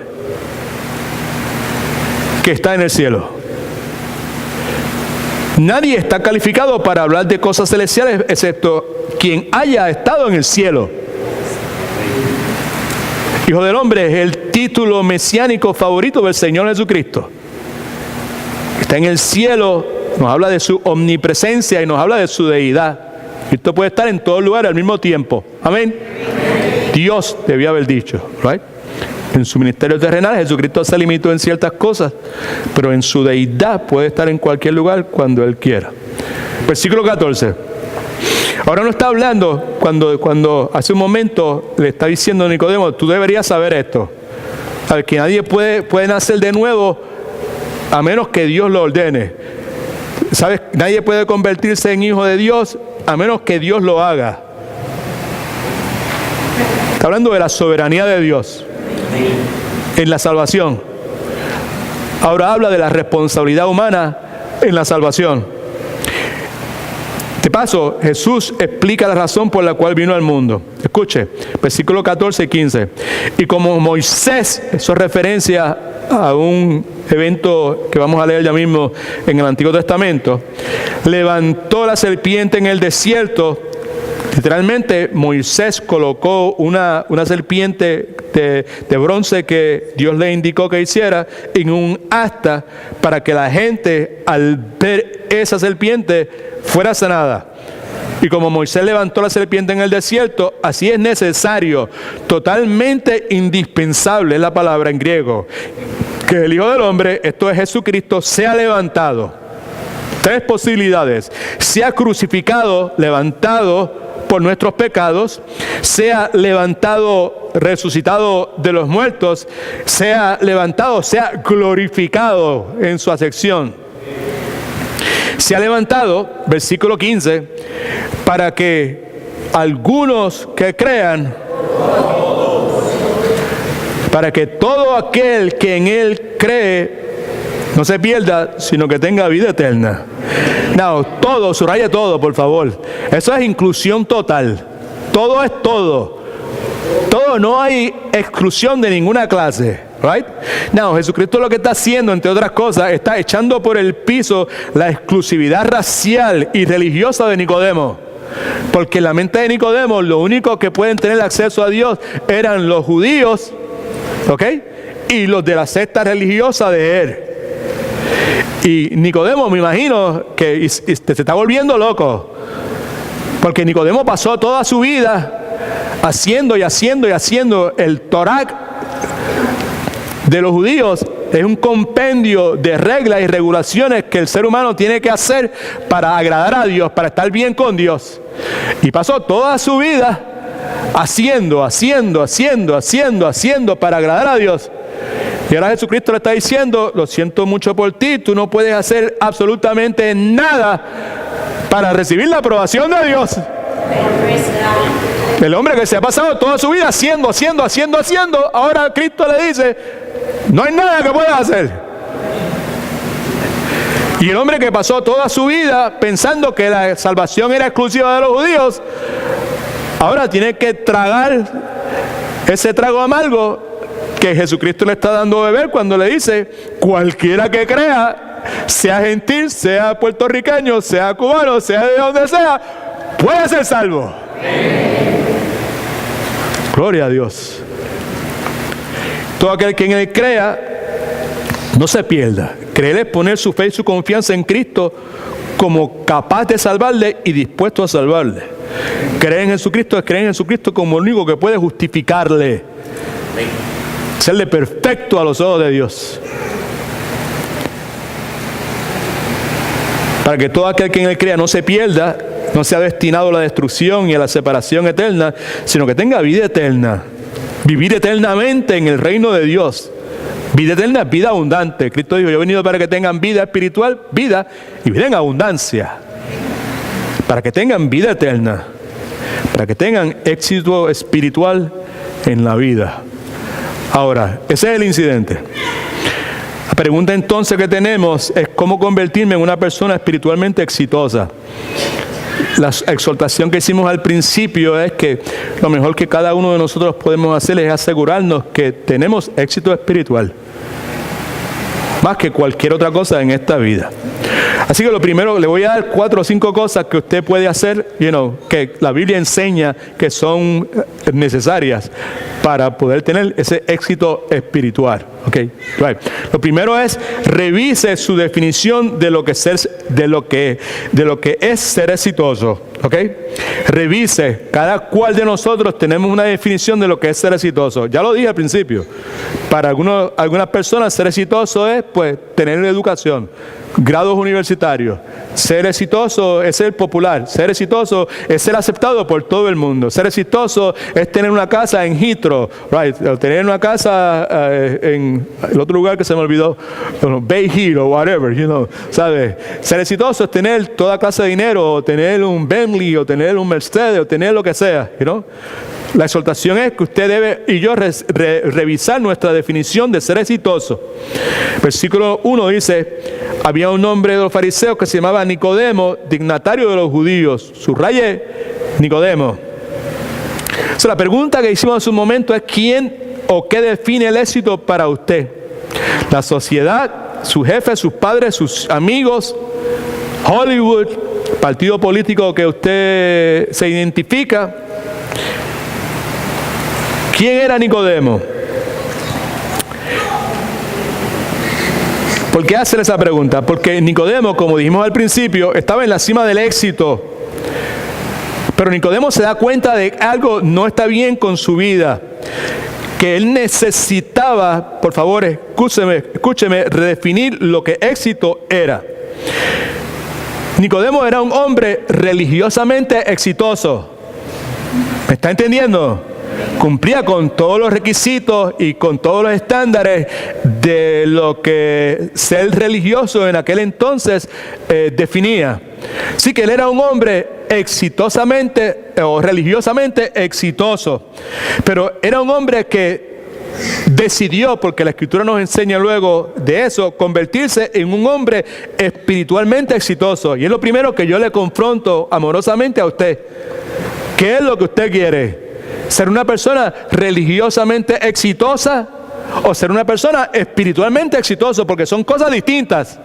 que está en el cielo. Nadie está calificado para hablar de cosas celestiales excepto quien haya estado en el cielo. Hijo del Hombre es el título mesiánico favorito del Señor Jesucristo. Está en el cielo, nos habla de su omnipresencia y nos habla de su deidad. Cristo puede estar en todo lugar al mismo tiempo. Amén. Dios debía haber dicho, right? En su ministerio terrenal, Jesucristo se limitó en ciertas cosas, pero en su deidad puede estar en cualquier lugar cuando Él quiera. Versículo 14. Ahora no está hablando cuando hace un momento le está diciendo a Nicodemo, tú deberías saber esto. Al que nadie puede nacer de nuevo a menos que Dios lo ordene. ¿Sabes? Nadie puede convertirse en hijo de Dios a menos que Dios lo haga. Está hablando de la soberanía de Dios en la salvación. Ahora habla de la responsabilidad humana en la salvación. De paso, Jesús explica la razón por la cual vino al mundo. Escuche, versículo 14 y 15. Y como Moisés, eso es referencia a un evento que vamos a leer ya mismo en el Antiguo Testamento, levantó la serpiente en el desierto. Literalmente Moisés colocó una serpiente de bronce que Dios le indicó que hiciera en un asta para que la gente al ver esa serpiente fuera sanada. Y como Moisés levantó la serpiente en el desierto, así es necesario, totalmente indispensable es la palabra en griego, que el Hijo del Hombre, esto es Jesucristo, sea levantado. Tres posibilidades: sea crucificado, levantado por nuestros pecados, sea levantado, resucitado de los muertos, sea levantado, sea glorificado en su acepción. Se ha levantado, versículo 15, para que algunos que crean, para que todo aquel que en Él cree no se pierda, sino que tenga vida eterna. No, todo, subraya todo, por favor. Eso es inclusión total. Todo es todo. Todo, no hay exclusión de ninguna clase. Right? No, Jesucristo lo que está haciendo, entre otras cosas, está echando por el piso la exclusividad racial y religiosa de Nicodemo. Porque en la mente de Nicodemo, lo único que pueden tener acceso a Dios eran los judíos, ¿ok? Y los de la secta religiosa de él. Y Nicodemo, me imagino que se está volviendo loco. Porque Nicodemo pasó toda su vida haciendo el Torá de los judíos. Es un compendio de reglas y regulaciones que el ser humano tiene que hacer para agradar a Dios, para estar bien con Dios. Y pasó toda su vida haciendo para agradar a Dios. Y ahora Jesucristo le está diciendo, lo siento mucho por ti, tú no puedes hacer absolutamente nada para recibir la aprobación de Dios. El hombre que se ha pasado toda su vida haciendo, ahora Cristo le dice, no hay nada que puedas hacer. Y el hombre que pasó toda su vida pensando que la salvación era exclusiva de los judíos, ahora tiene que tragar ese trago amargo que Jesucristo le está dando a beber cuando le dice, cualquiera que crea sea gentil, sea puertorriqueño, sea cubano, sea de donde sea, puede ser salvo. Gloria a Dios. Todo aquel que en Él crea, no se pierda. Creer es poner su fe y su confianza en Cristo como capaz de salvarle y dispuesto a salvarle. Creer en Jesucristo es creer en Jesucristo como el único que puede justificarle. Serle perfecto a los ojos de Dios. Para que todo aquel que en Él crea no se pierda, no sea destinado a la destrucción y a la separación eterna, sino que tenga vida eterna. Vivir eternamente en el reino de Dios. Vida eterna es vida abundante. Cristo dijo, yo he venido para que tengan vida espiritual, vida y vida en abundancia. Para que tengan vida eterna. Para que tengan éxito espiritual en la vida. Ahora, ese es el incidente. La pregunta entonces que tenemos es cómo convertirme en una persona espiritualmente exitosa. La exhortación que hicimos al principio es que lo mejor que cada uno de nosotros podemos hacer es asegurarnos que tenemos éxito espiritual. Más que cualquier otra cosa en esta vida. Así que lo primero, le voy a dar 4 o 5 cosas que usted puede hacer, que la Biblia enseña que son necesarias para poder tener ese éxito espiritual. Okay, right. Lo primero es revise su definición de lo que es ser exitoso. Okay. Revise. Cada cual de nosotros tenemos una definición de lo que es ser exitoso. Ya lo dije al principio. Para algunas personas ser exitoso es pues tener educación, grados universitarios. Ser exitoso es ser popular. Ser exitoso es ser aceptado por todo el mundo. Ser exitoso es tener una casa en Heathrow, right? O tener una casa en el otro lugar que se me olvidó, Bay Hill o whatever, ¿sabes? Ser exitoso es tener toda clase de dinero, o tener un Bentley, o tener un Mercedes, o tener lo que sea, La exhortación es que usted debe y yo revisar nuestra definición de ser exitoso. Versículo 1 dice, había un hombre de los fariseos que se llamaba Nicodemo, dignatario de los judíos. Subraye, Nicodemo. La pregunta que hicimos en su momento es ¿quién o qué define el éxito para usted? La sociedad, su jefe, sus padres, sus amigos, Hollywood, partido político que usted se identifica. ¿Quién era Nicodemo? ¿Por qué hacer esa pregunta? Porque Nicodemo, como dijimos al principio, estaba en la cima del éxito. Pero Nicodemo se da cuenta de que algo no está bien con su vida. Que él necesitaba, por favor, escúcheme, redefinir lo que éxito era. Nicodemo era un hombre religiosamente exitoso. ¿Me está entendiendo? Cumplía con todos los requisitos y con todos los estándares de lo que ser religioso en aquel entonces definía. Así que él era un hombre exitosamente o religiosamente exitoso, pero era un hombre que decidió, porque la Escritura nos enseña luego de eso, convertirse en un hombre espiritualmente exitoso. Y es lo primero que yo le confronto amorosamente a usted. ¿Qué es lo que usted quiere? ¿Ser una persona religiosamente exitosa o ser una persona espiritualmente exitosa? Porque son cosas distintas.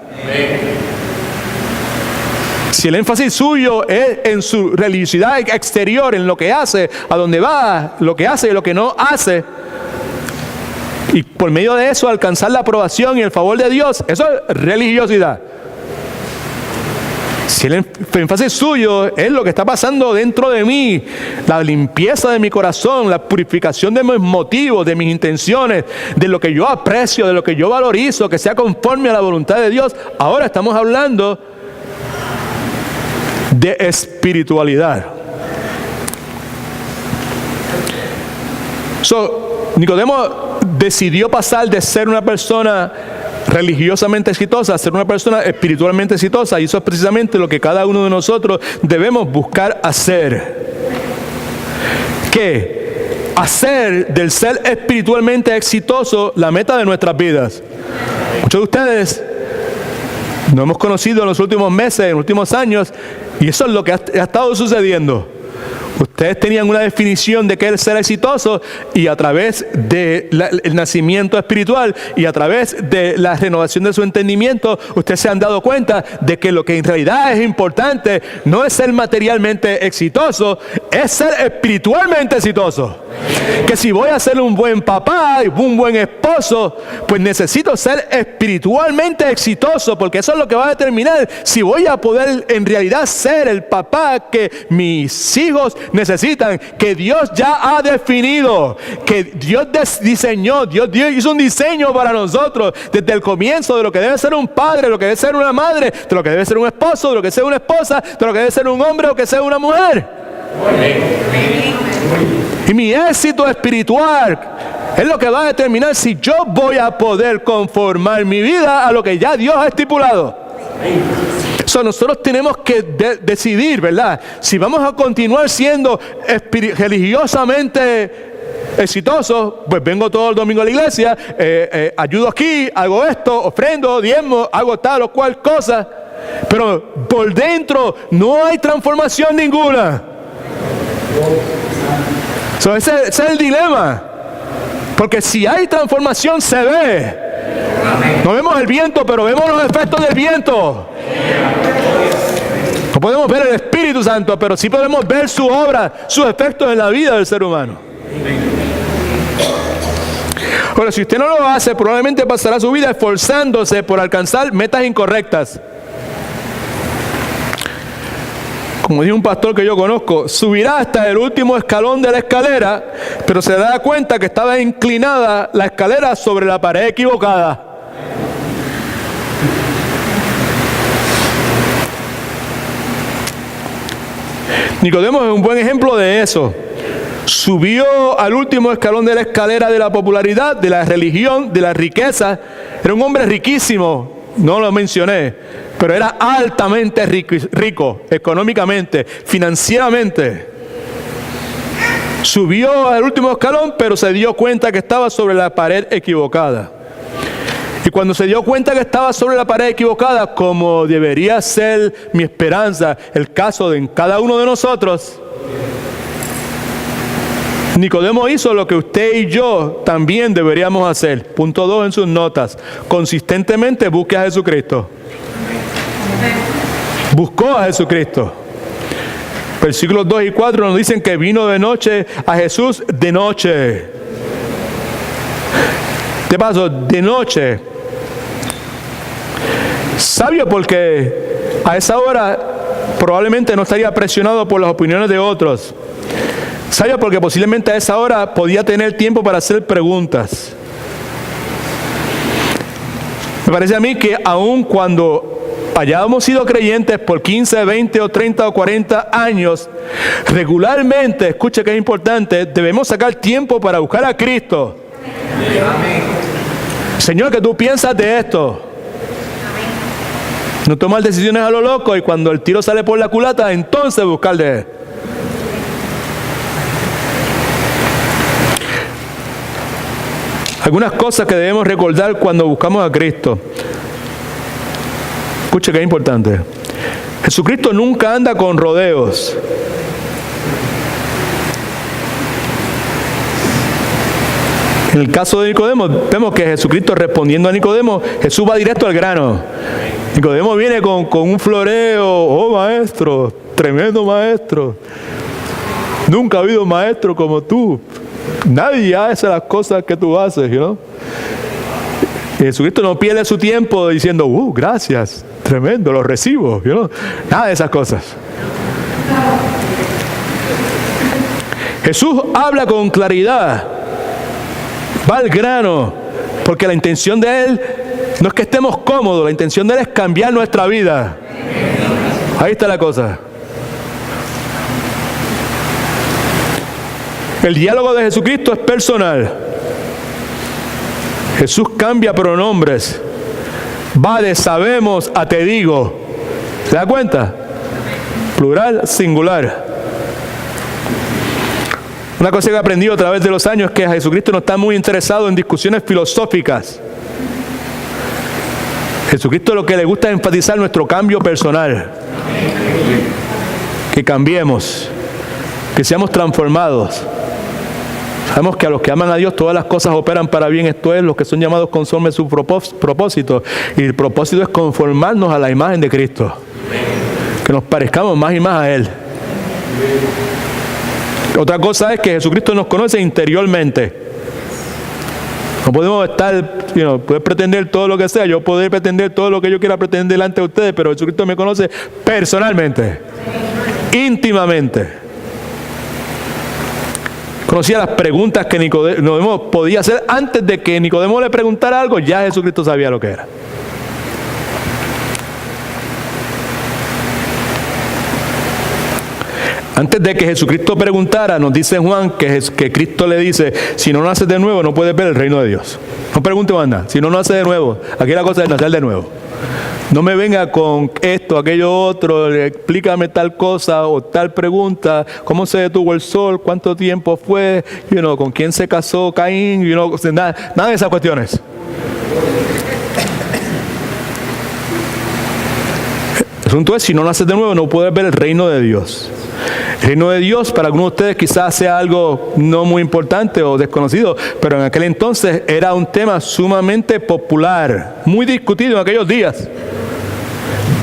Si el énfasis suyo es en su religiosidad exterior, en lo que hace, a dónde va, lo que hace y lo que no hace, y por medio de eso alcanzar la aprobación y el favor de Dios, eso es religiosidad. Si el énfasis suyo es lo que está pasando dentro de mí, la limpieza de mi corazón, la purificación de mis motivos, de mis intenciones, de lo que yo aprecio, de lo que yo valorizo, que sea conforme a la voluntad de Dios, ahora estamos hablando de espiritualidad. Nicodemo decidió pasar de ser una persona religiosamente exitosa a ser una persona espiritualmente exitosa, y eso es precisamente lo que cada uno de nosotros debemos buscar hacer. ¿Qué? Hacer del ser espiritualmente exitoso la meta de nuestras vidas. Muchos de ustedes nos hemos conocido en los últimos meses, en los últimos años, y eso es lo que ha estado sucediendo. Ustedes tenían una definición de qué es ser exitoso y a través del nacimiento espiritual y a través de la renovación de su entendimiento, ustedes se han dado cuenta de que lo que en realidad es importante no es ser materialmente exitoso, es ser espiritualmente exitoso. Que si voy a ser un buen papá y un buen esposo, pues necesito ser espiritualmente exitoso, porque eso es lo que va a determinar si voy a poder en realidad ser el papá que mis hijos necesitan, que Dios ya ha definido, que Dios diseñó, Dios hizo un diseño para nosotros desde el comienzo de lo que debe ser un padre, de lo que debe ser una madre, de lo que debe ser un esposo, de lo que debe ser una esposa, de lo que debe ser un hombre, de lo que debe ser una mujer. Y mi éxito espiritual es lo que va a determinar si yo voy a poder conformar mi vida a lo que ya Dios ha estipulado. Nosotros tenemos que decidir, ¿verdad? Si vamos a continuar siendo religiosamente exitosos, pues vengo todo el domingo a la iglesia, ayudo aquí, hago esto, ofrendo, diezmo, hago tal o cual cosa, pero por dentro no hay transformación ninguna. Ese es el dilema, porque si hay transformación se ve. No vemos el viento, pero vemos los efectos del viento. No podemos ver el Espíritu Santo, pero sí podemos ver su obra, sus efectos en la vida del ser humano. Ahora, si usted no lo hace, probablemente pasará su vida esforzándose por alcanzar metas incorrectas. Como dijo un pastor que yo conozco, subirá hasta el último escalón de la escalera, pero se dará cuenta que estaba inclinada la escalera sobre la pared equivocada. Nicodemo es un buen ejemplo de eso. Subió al último escalón de la escalera de la popularidad, de la religión, de la riqueza. Era un hombre riquísimo, no lo mencioné, pero era altamente rico económicamente, financieramente. Subió al último escalón, pero se dio cuenta que estaba sobre la pared equivocada. Y cuando se dio cuenta que estaba sobre la pared equivocada, como debería ser mi esperanza, el caso de cada uno de nosotros, Nicodemo hizo lo que usted y yo también deberíamos hacer. Punto 2 en sus notas. Consistentemente busque a Jesucristo. Buscó a Jesucristo. Versículos 2 y 4 nos dicen que vino de noche a Jesús de noche. De paso, de noche. Sabio porque a esa hora probablemente no estaría presionado por las opiniones de otros. Sabio porque posiblemente a esa hora podía tener tiempo para hacer preguntas. Me parece a mí que aun cuando hayamos sido creyentes por 15, 20 o 30 o 40 años, regularmente, escuche que es importante, debemos sacar tiempo para buscar a Cristo. Amén. Señor, ¿qué tú piensas de esto? No tomar decisiones a lo loco y cuando el tiro sale por la culata, entonces buscar de Él. Algunas cosas que debemos recordar cuando buscamos a Cristo. Escuche que es importante. Jesucristo nunca anda con rodeos. En el caso de Nicodemo, vemos que Jesucristo respondiendo a Nicodemo, Jesús va directo al grano. Nicodemo viene con un floreo. Oh maestro, tremendo maestro. Nunca ha habido maestro como tú. Nadie hace las cosas que tú haces, ¿no? Y Jesucristo no pierde su tiempo diciendo, gracias, tremendo, lo recibo, ¿no? Nada de esas cosas. Jesús habla con claridad, va al grano, porque la intención de Él no es que estemos cómodos, la intención de Él es cambiar nuestra vida. Ahí está la cosa. El diálogo de Jesucristo es personal. Jesús cambia pronombres. Va de sabemos a te digo. ¿Se da cuenta? Plural, singular. Una cosa que he aprendido a través de los años es que Jesucristo no está muy interesado en discusiones filosóficas. Jesucristo lo que le gusta es enfatizar nuestro cambio personal. Que cambiemos. que seamos transformados. Sabemos que a los que aman a Dios todas las cosas operan para bien, esto es, los que son llamados conforme a su propósito. Y el propósito es conformarnos a la imagen de Cristo. Que nos parezcamos más y más a Él. Otra cosa es que Jesucristo nos conoce interiormente. No podemos poder pretender todo lo que sea, yo poder pretender todo lo que yo quiera pretender delante de ustedes, pero Jesucristo me conoce personalmente, íntimamente. Conocía las preguntas que Nicodemo podía hacer antes de que Nicodemo le preguntara algo, ya Jesucristo sabía lo que era. Antes de que Jesucristo preguntara, nos dice Juan que Cristo le dice, si no naces de nuevo no puedes ver el reino de Dios. No pregunte más nada, si no naces de nuevo, aquí la cosa es nacer de nuevo. No me venga con esto, aquello otro, explícame tal cosa o tal pregunta, cómo se detuvo el sol, cuánto tiempo fue, con quién se casó Caín, nada de esas cuestiones. El asunto es, si no naces de nuevo no puedes ver el reino de Dios. El reino de Dios para algunos de ustedes quizás sea algo no muy importante o desconocido, pero en aquel entonces era un tema sumamente popular, muy discutido en aquellos días.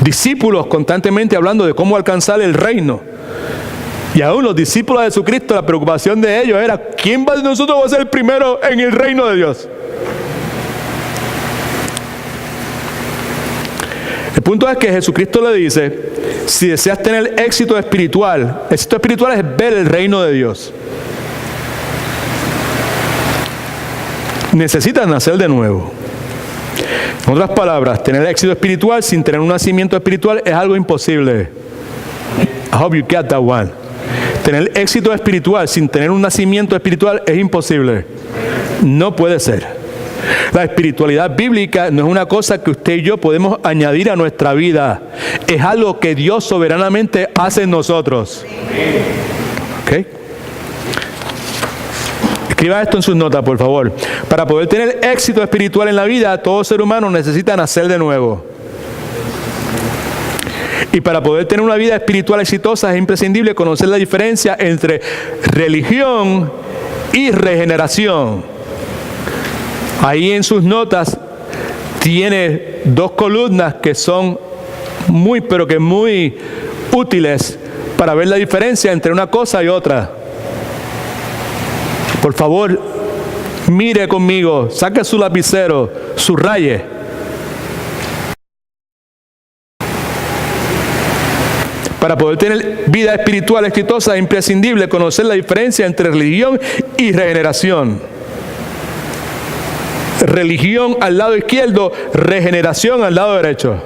Discípulos constantemente hablando de cómo alcanzar el reino. Y aún los discípulos de Jesucristo, la preocupación de ellos era, ¿quién de nosotros va a ser el primero en el reino de Dios? El punto es que Jesucristo le dice, si deseas tener éxito espiritual es ver el reino de Dios. Necesitas nacer de nuevo. En otras palabras, tener éxito espiritual sin tener un nacimiento espiritual es algo imposible. I hope you get that one. Tener éxito espiritual sin tener un nacimiento espiritual es imposible. No puede ser. La espiritualidad bíblica no es una cosa que usted y yo podemos añadir a nuestra vida. Es algo que Dios soberanamente hace en nosotros. ¿Ok? Escriba esto en sus notas, por favor. Para poder tener éxito espiritual en la vida, todo ser humano necesita nacer de nuevo. Y para poder tener una vida espiritual exitosa es imprescindible conocer la diferencia entre religión y regeneración. Ahí en sus notas tiene 2 columnas que son muy útiles para ver la diferencia entre una cosa y otra. Por favor, mire conmigo, saque su lapicero, subraye. Para poder tener vida espiritual exitosa es imprescindible conocer la diferencia entre religión y regeneración. Religión al lado izquierdo, regeneración al lado derecho.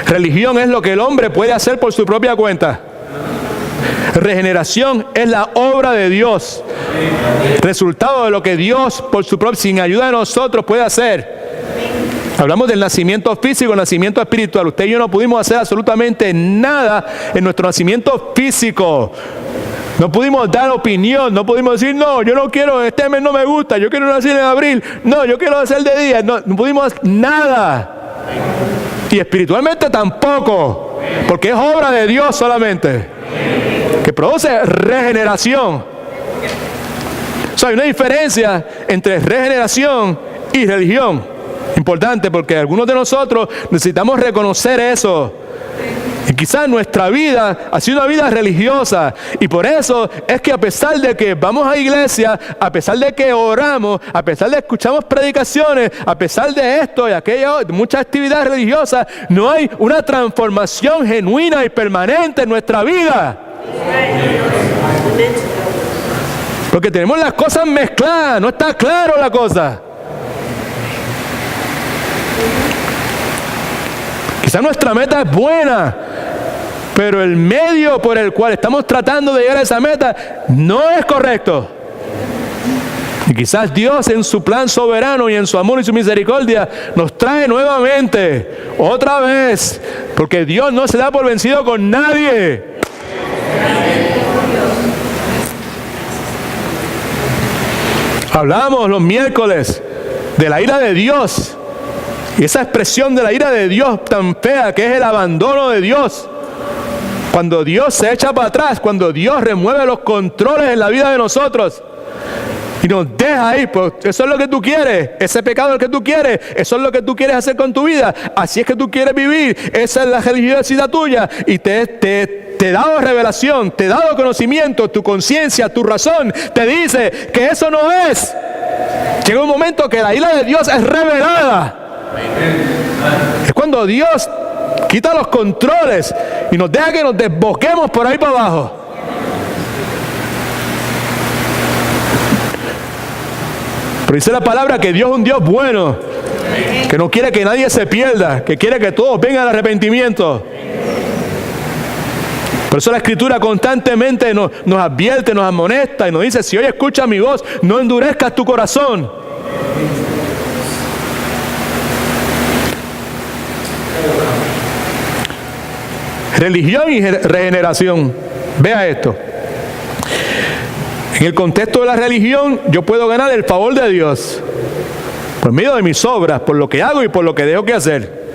Religión es lo que el hombre puede hacer por su propia cuenta. Regeneración es la obra de Dios. Resultado de lo que Dios, sin ayuda de nosotros, puede hacer. Hablamos del nacimiento físico, nacimiento espiritual. Usted y yo no pudimos hacer absolutamente nada en nuestro nacimiento físico. No pudimos dar opinión, no pudimos decir, no, yo no quiero, este mes no me gusta, yo quiero nacer en abril, no, yo quiero hacer de día, no pudimos nada. Y espiritualmente tampoco, porque es obra de Dios solamente, que produce regeneración. O sea, hay una diferencia entre regeneración y religión. Importante, porque algunos de nosotros necesitamos reconocer eso. Y quizás nuestra vida ha sido una vida religiosa, y por eso es que a pesar de que vamos a iglesia, a pesar de que oramos, a pesar de que escuchamos predicaciones, a pesar de esto y aquello, mucha actividad religiosa, no hay una transformación genuina y permanente en nuestra vida. Porque tenemos las cosas mezcladas, no está claro la cosa. Quizás nuestra meta es buena, pero el medio por el cual estamos tratando de llegar a esa meta no es correcto. Y quizás Dios en su plan soberano y en su amor y su misericordia nos trae nuevamente, otra vez, porque Dios no se da por vencido con nadie. Hablamos los miércoles de la ira de Dios. Y esa expresión de la ira de Dios tan fea que es el abandono de Dios. Cuando Dios se echa para atrás, cuando Dios remueve los controles en la vida de nosotros y nos deja ahí, pues eso es lo que tú quieres, ese pecado es lo que tú quieres, eso es lo que tú quieres hacer con tu vida, así es que tú quieres vivir, esa es la religiosidad tuya, y te he dado revelación, te he dado conocimiento, tu conciencia, tu razón te dice que eso no es. Llega un momento que la ira de Dios es revelada. Es cuando Dios quita los controles y nos deja que nos desboquemos por ahí para abajo. Pero dice la palabra que Dios es un Dios bueno, que no quiere que nadie se pierda, que quiere que todos vengan al arrepentimiento. Por eso la Escritura constantemente nos advierte, nos amonesta y nos dice: si hoy escuchas mi voz, no endurezcas tu corazón. Religión y regeneración. Vea esto. En el contexto de la religión, yo puedo ganar el favor de Dios por medio de mis obras, por lo que hago y por lo que dejo que hacer.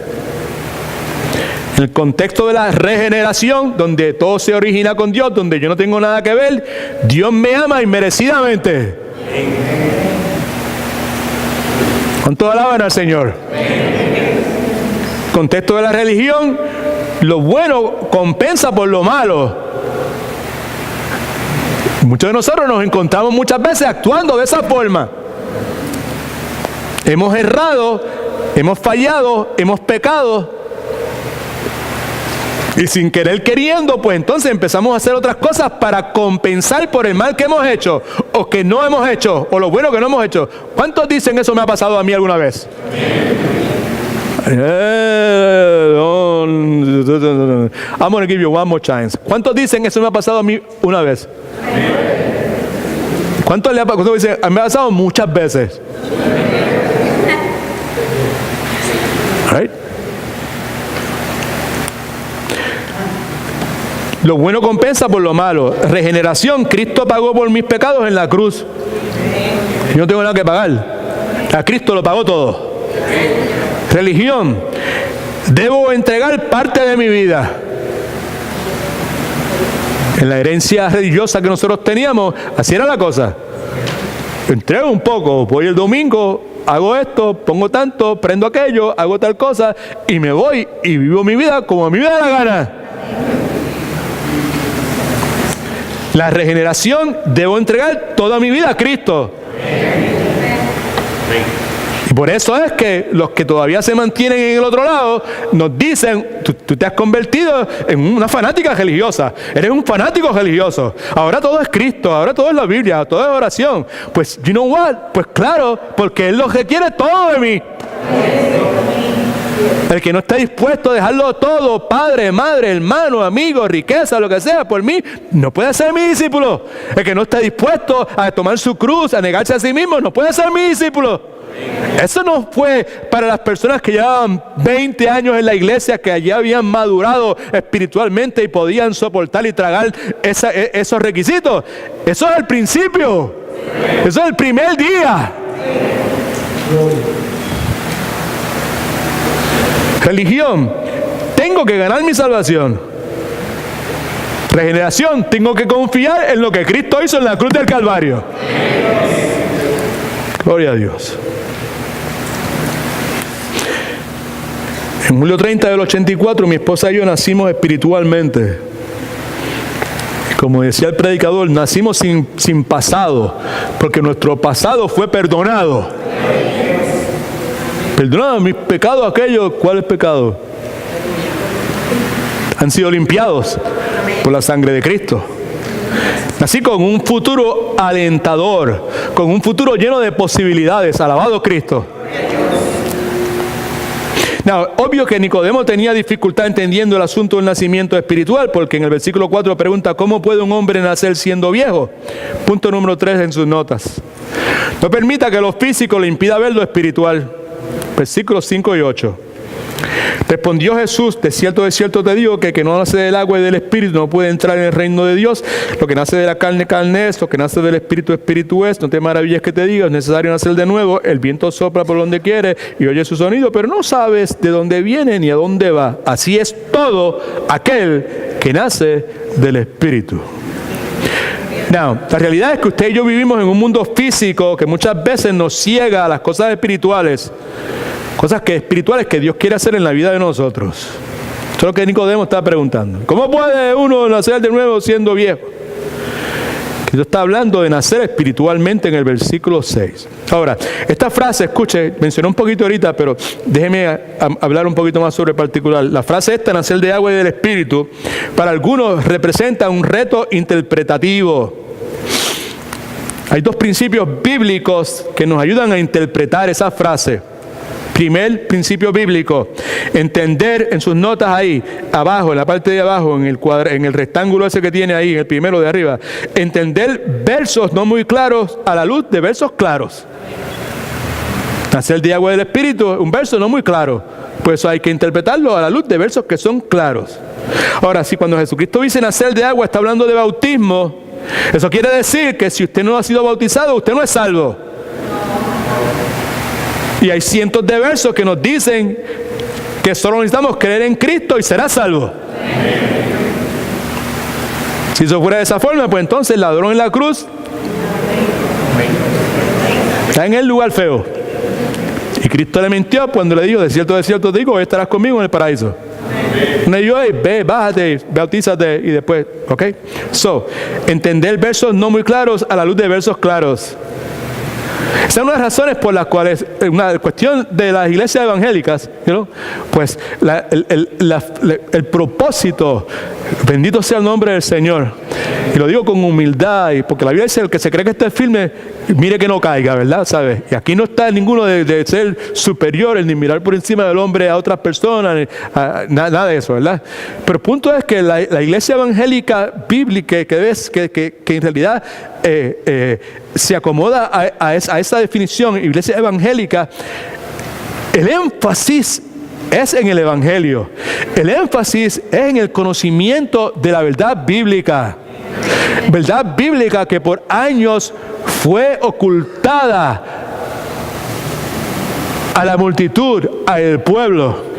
En el contexto de la regeneración, donde todo se origina con Dios, donde yo no tengo nada que ver, Dios me ama inmerecidamente. ¿Cuánto alaban al Señor? Contexto de la religión, lo bueno compensa por lo malo. Muchos de nosotros nos encontramos muchas veces actuando de esa forma. Hemos errado, hemos fallado, hemos pecado. Y sin querer queriendo, pues entonces empezamos a hacer otras cosas para compensar por el mal que hemos hecho, o que no hemos hecho, o lo bueno que no hemos hecho. ¿Cuántos dicen eso me ha pasado a mí alguna vez? I'm going to give you one more chance. ¿Cuántos dicen eso me ha pasado a mí una vez? ¿Cuántos dicen? Me ha pasado muchas veces. Right? Lo bueno compensa por lo malo. Regeneración, Cristo pagó por mis pecados en la cruz. Yo no tengo nada que pagar. A Cristo lo pagó todo. Religión, debo entregar parte de mi vida. En la herencia religiosa que nosotros teníamos, así era la cosa. Entrego un poco, voy el domingo, hago esto, pongo tanto, prendo aquello, hago tal cosa y me voy y vivo mi vida como a mí me da la gana. La regeneración, debo entregar toda mi vida a Cristo. Y por eso es que los que todavía se mantienen en el otro lado nos dicen: tú te has convertido en una fanática religiosa, eres un fanático religioso, ahora todo es Cristo, ahora todo es la Biblia, todo es oración. Pues, you know what? Pues claro, porque Él lo requiere todo de mí. El que no está dispuesto a dejarlo todo, padre, madre, hermano, amigo, riqueza, lo que sea, por mí, no puede ser mi discípulo. El que no está dispuesto a tomar su cruz, a negarse a sí mismo, no puede ser mi discípulo. Eso no fue para las personas que llevaban 20 años en la iglesia, que allí habían madurado espiritualmente y podían soportar y tragar esos requisitos. Eso es el principio. Eso es el primer día. Religión, tengo que ganar mi salvación. Regeneración, tengo que confiar en lo que Cristo hizo en la cruz del Calvario. Gloria a Dios. En julio 30 del 84, mi esposa y yo nacimos espiritualmente. Como decía el predicador, nacimos sin pasado, porque nuestro pasado fue perdonado. Perdonado mis pecados aquellos. ¿Cuáles pecados? Han sido limpiados por la sangre de Cristo. Nací con un futuro alentador, con un futuro lleno de posibilidades. Alabado Cristo. Now, obvio que Nicodemo tenía dificultad entendiendo el asunto del nacimiento espiritual, porque en el versículo 4 pregunta: ¿cómo puede un hombre nacer siendo viejo? Punto número 3 en sus notas. No permita que lo físico le impida ver lo espiritual. Versículos 5 y 8. Respondió Jesús, de cierto te digo que el que no nace del agua y del Espíritu no puede entrar en el reino de Dios. Lo que nace de la carne, carne es, lo que nace del Espíritu, Espíritu es. No te maravilles que te diga, es necesario nacer de nuevo. El viento sopla por donde quiere y oye su sonido, pero no sabes de dónde viene ni a dónde va. Así es todo aquel que nace del Espíritu. Now, la realidad es que usted y yo vivimos en un mundo físico que muchas veces nos ciega a las cosas espirituales. Cosas espirituales que Dios quiere hacer en la vida de nosotros. Eso es lo que Nicodemo está preguntando. ¿Cómo puede uno nacer de nuevo siendo viejo? Cristo está hablando de nacer espiritualmente en el versículo 6. Ahora, esta frase, escuche, mencioné un poquito ahorita, pero déjeme hablar un poquito más sobre el particular. La frase esta, nacer de agua y del Espíritu, para algunos representa un reto interpretativo. Hay dos principios bíblicos que nos ayudan a interpretar esa frase. Primer principio bíblico, entender en sus notas ahí, abajo, en la parte de abajo, en el rectángulo ese que tiene ahí, en el primero de arriba, entender versos no muy claros a la luz de versos claros. Nacer de agua del Espíritu, un verso no muy claro, pues eso hay que interpretarlo a la luz de versos que son claros. Ahora, si cuando Jesucristo dice nacer de agua está hablando de bautismo, eso quiere decir que si usted no ha sido bautizado, usted no es salvo. Y hay cientos de versos que nos dicen que solo necesitamos creer en Cristo y será salvo. Si eso fuera de esa forma, pues entonces el ladrón en la cruz está en el lugar feo. Y Cristo le mintió cuando le dijo, de cierto te digo, hoy estarás conmigo en el paraíso. No yo, ve, bájate, bautízate y después, ¿ok? So, entender versos no muy claros a la luz de versos claros. Esa es una de las razones por las cuales, una cuestión de las iglesias evangélicas, pues el propósito, bendito sea el nombre del Señor, y lo digo con humildad, y porque la Biblia dice, el que se cree que esté firme, mire que no caiga, ¿verdad? ¿Sabes? Y aquí no está ninguno de ser superiores, ni mirar por encima del hombre a otras personas, nada de eso, ¿verdad? Pero el punto es que la iglesia evangélica bíblica, que en realidad se acomoda a esa definición, iglesia evangélica, el énfasis es en el evangelio. El énfasis es en el conocimiento de la verdad bíblica. Verdad bíblica que por años fue ocultada a la multitud, al pueblo.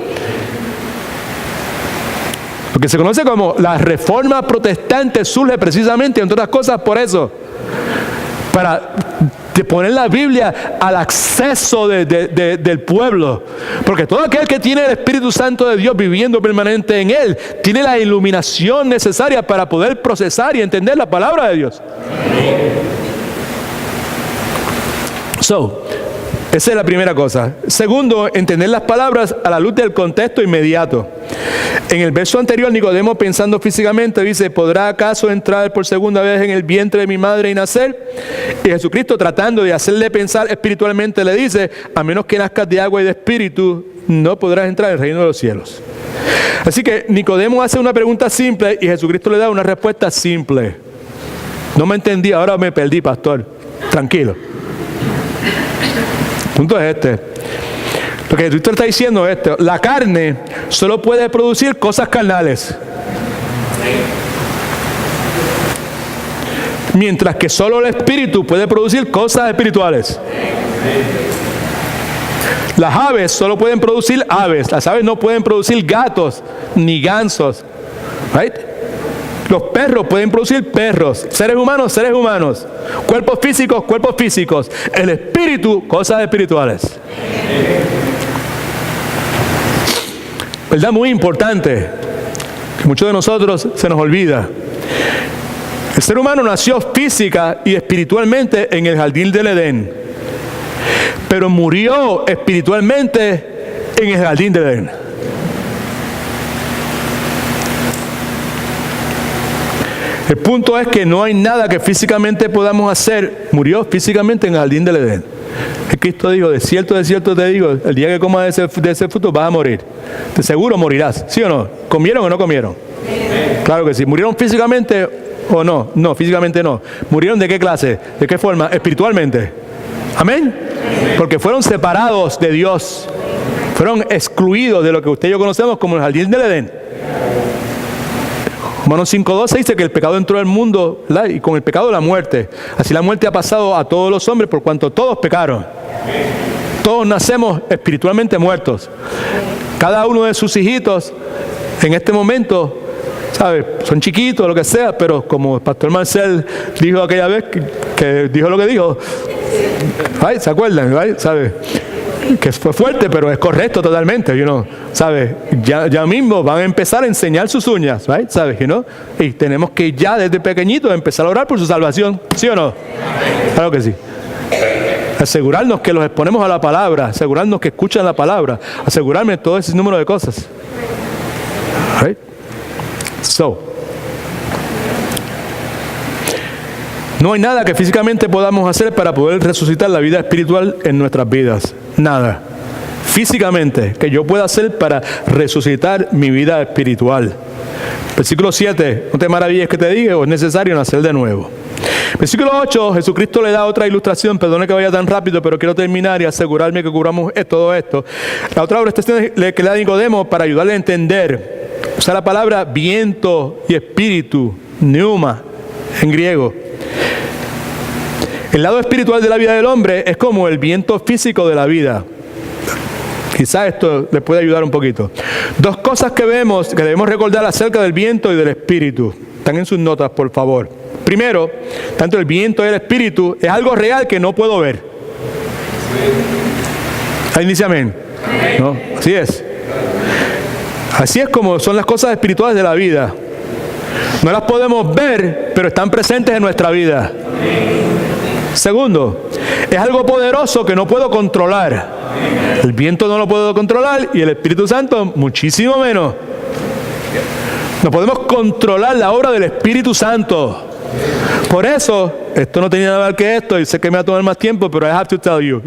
Lo que se conoce como la Reforma Protestante surge precisamente, entre otras cosas, por eso. Para poner la Biblia al acceso del pueblo. Porque todo aquel que tiene el Espíritu Santo de Dios viviendo permanente en él, tiene la iluminación necesaria para poder procesar y entender la palabra de Dios. Esa es la primera cosa. Segundo, entender las palabras a la luz del contexto inmediato. En el verso anterior, Nicodemo, pensando físicamente, dice, ¿podrá acaso entrar por segunda vez en el vientre de mi madre y nacer? Y Jesucristo, tratando de hacerle pensar espiritualmente, le dice, a menos que nazcas de agua y de espíritu, no podrás entrar en el reino de los cielos. Así que Nicodemo hace una pregunta simple y Jesucristo le da una respuesta simple. No me entendí, ahora me perdí, pastor. Tranquilo. El punto es este. Lo que Cristo está diciendo es esto: la carne solo puede producir cosas carnales, mientras que solo el Espíritu puede producir cosas espirituales. Las aves solo pueden producir aves. Las aves no pueden producir gatos ni gansos. Right? Los perros pueden producir perros. Seres humanos, cuerpos físicos. El Espíritu, cosas espirituales. ¿Verdad? Muy importante, que muchos de nosotros se nos olvida. El ser humano nació física y espiritualmente en el jardín del Edén, pero murió espiritualmente en el jardín del Edén. El punto es que no hay nada que físicamente podamos hacer. Murió físicamente en el jardín del Edén. Cristo dijo, de cierto te digo, el día que comas de ese fruto vas a morir. De seguro morirás, ¿sí o no? ¿Comieron o no comieron? Claro que sí. ¿Murieron físicamente o no? No, físicamente no. ¿Murieron de qué clase? ¿De qué forma? Espiritualmente. ¿Amén? Porque fueron separados de Dios. Fueron excluidos de lo que usted y yo conocemos como el jardín del Edén. Romanos 5:12 dice que el pecado entró al mundo, ¿verdad? Y con el pecado la muerte. Así la muerte ha pasado a todos los hombres por cuanto todos pecaron. Todos nacemos espiritualmente muertos. Cada uno de sus hijitos en este momento, ¿sabe? Son chiquitos, lo que sea, pero como el pastor Marcel dijo aquella vez que dijo lo que dijo, ¿ay? ¿Se acuerdan? ¿Ay? ¿Sabe? Que fue fuerte, pero es correcto totalmente, ¿sabe? Ya mismo van a empezar a enseñar sus uñas, ¿right? ¿Sabes? Y tenemos que ya desde pequeñitos empezar a orar por su salvación, ¿sí o no? Claro que sí. Asegurarnos que los exponemos a la palabra, asegurarnos que escuchan la palabra, asegurarme de todo ese número de cosas. Right? No hay nada que físicamente podamos hacer para poder resucitar la vida espiritual en nuestras vidas. Nada. Físicamente que yo pueda hacer para resucitar mi vida espiritual. Versículo 7. No te maravilles que te diga, o es necesario nacer de nuevo. Versículo 8. Jesucristo le da otra ilustración. Perdone que vaya tan rápido, pero quiero terminar y asegurarme que cubramos todo esto. La otra ilustración que le da a Nicodemo para ayudarle a entender. Usa la palabra viento y espíritu, pneuma, en griego. El lado espiritual de la vida del hombre es como el viento físico de la vida. Quizás esto les puede ayudar un poquito. Dos cosas que vemos, que debemos recordar acerca del viento y del espíritu. Están en sus notas, por favor. Primero, tanto el viento y el espíritu es algo real que no puedo ver. Ahí dice amén. ¿No? Así es. Así es como son las cosas espirituales de la vida. No las podemos ver, pero están presentes en nuestra vida. Segundo, es algo poderoso que no puedo controlar. El viento no lo puedo controlar y el Espíritu Santo muchísimo menos. No podemos controlar la obra del Espíritu Santo. Por eso, esto no tenía nada que ver que esto, y sé que me va a tomar más tiempo, pero I have to tell you,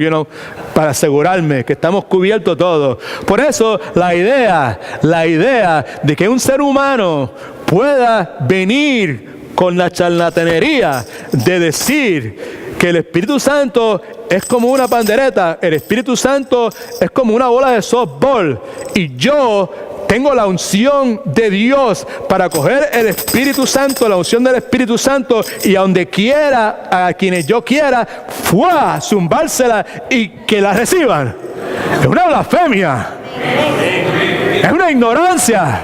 para asegurarme que estamos cubiertos todos. Por eso, la idea de que un ser humano pueda venir con la charlatanería de decir que el Espíritu Santo es como una pandereta, el Espíritu Santo es como una bola de softball, y yo tengo la unción de Dios para coger el Espíritu Santo, la unción del Espíritu Santo, y a donde quiera, a quienes yo quiera, ¡fua!, zumbársela y que la reciban. Es una blasfemia. Es una ignorancia.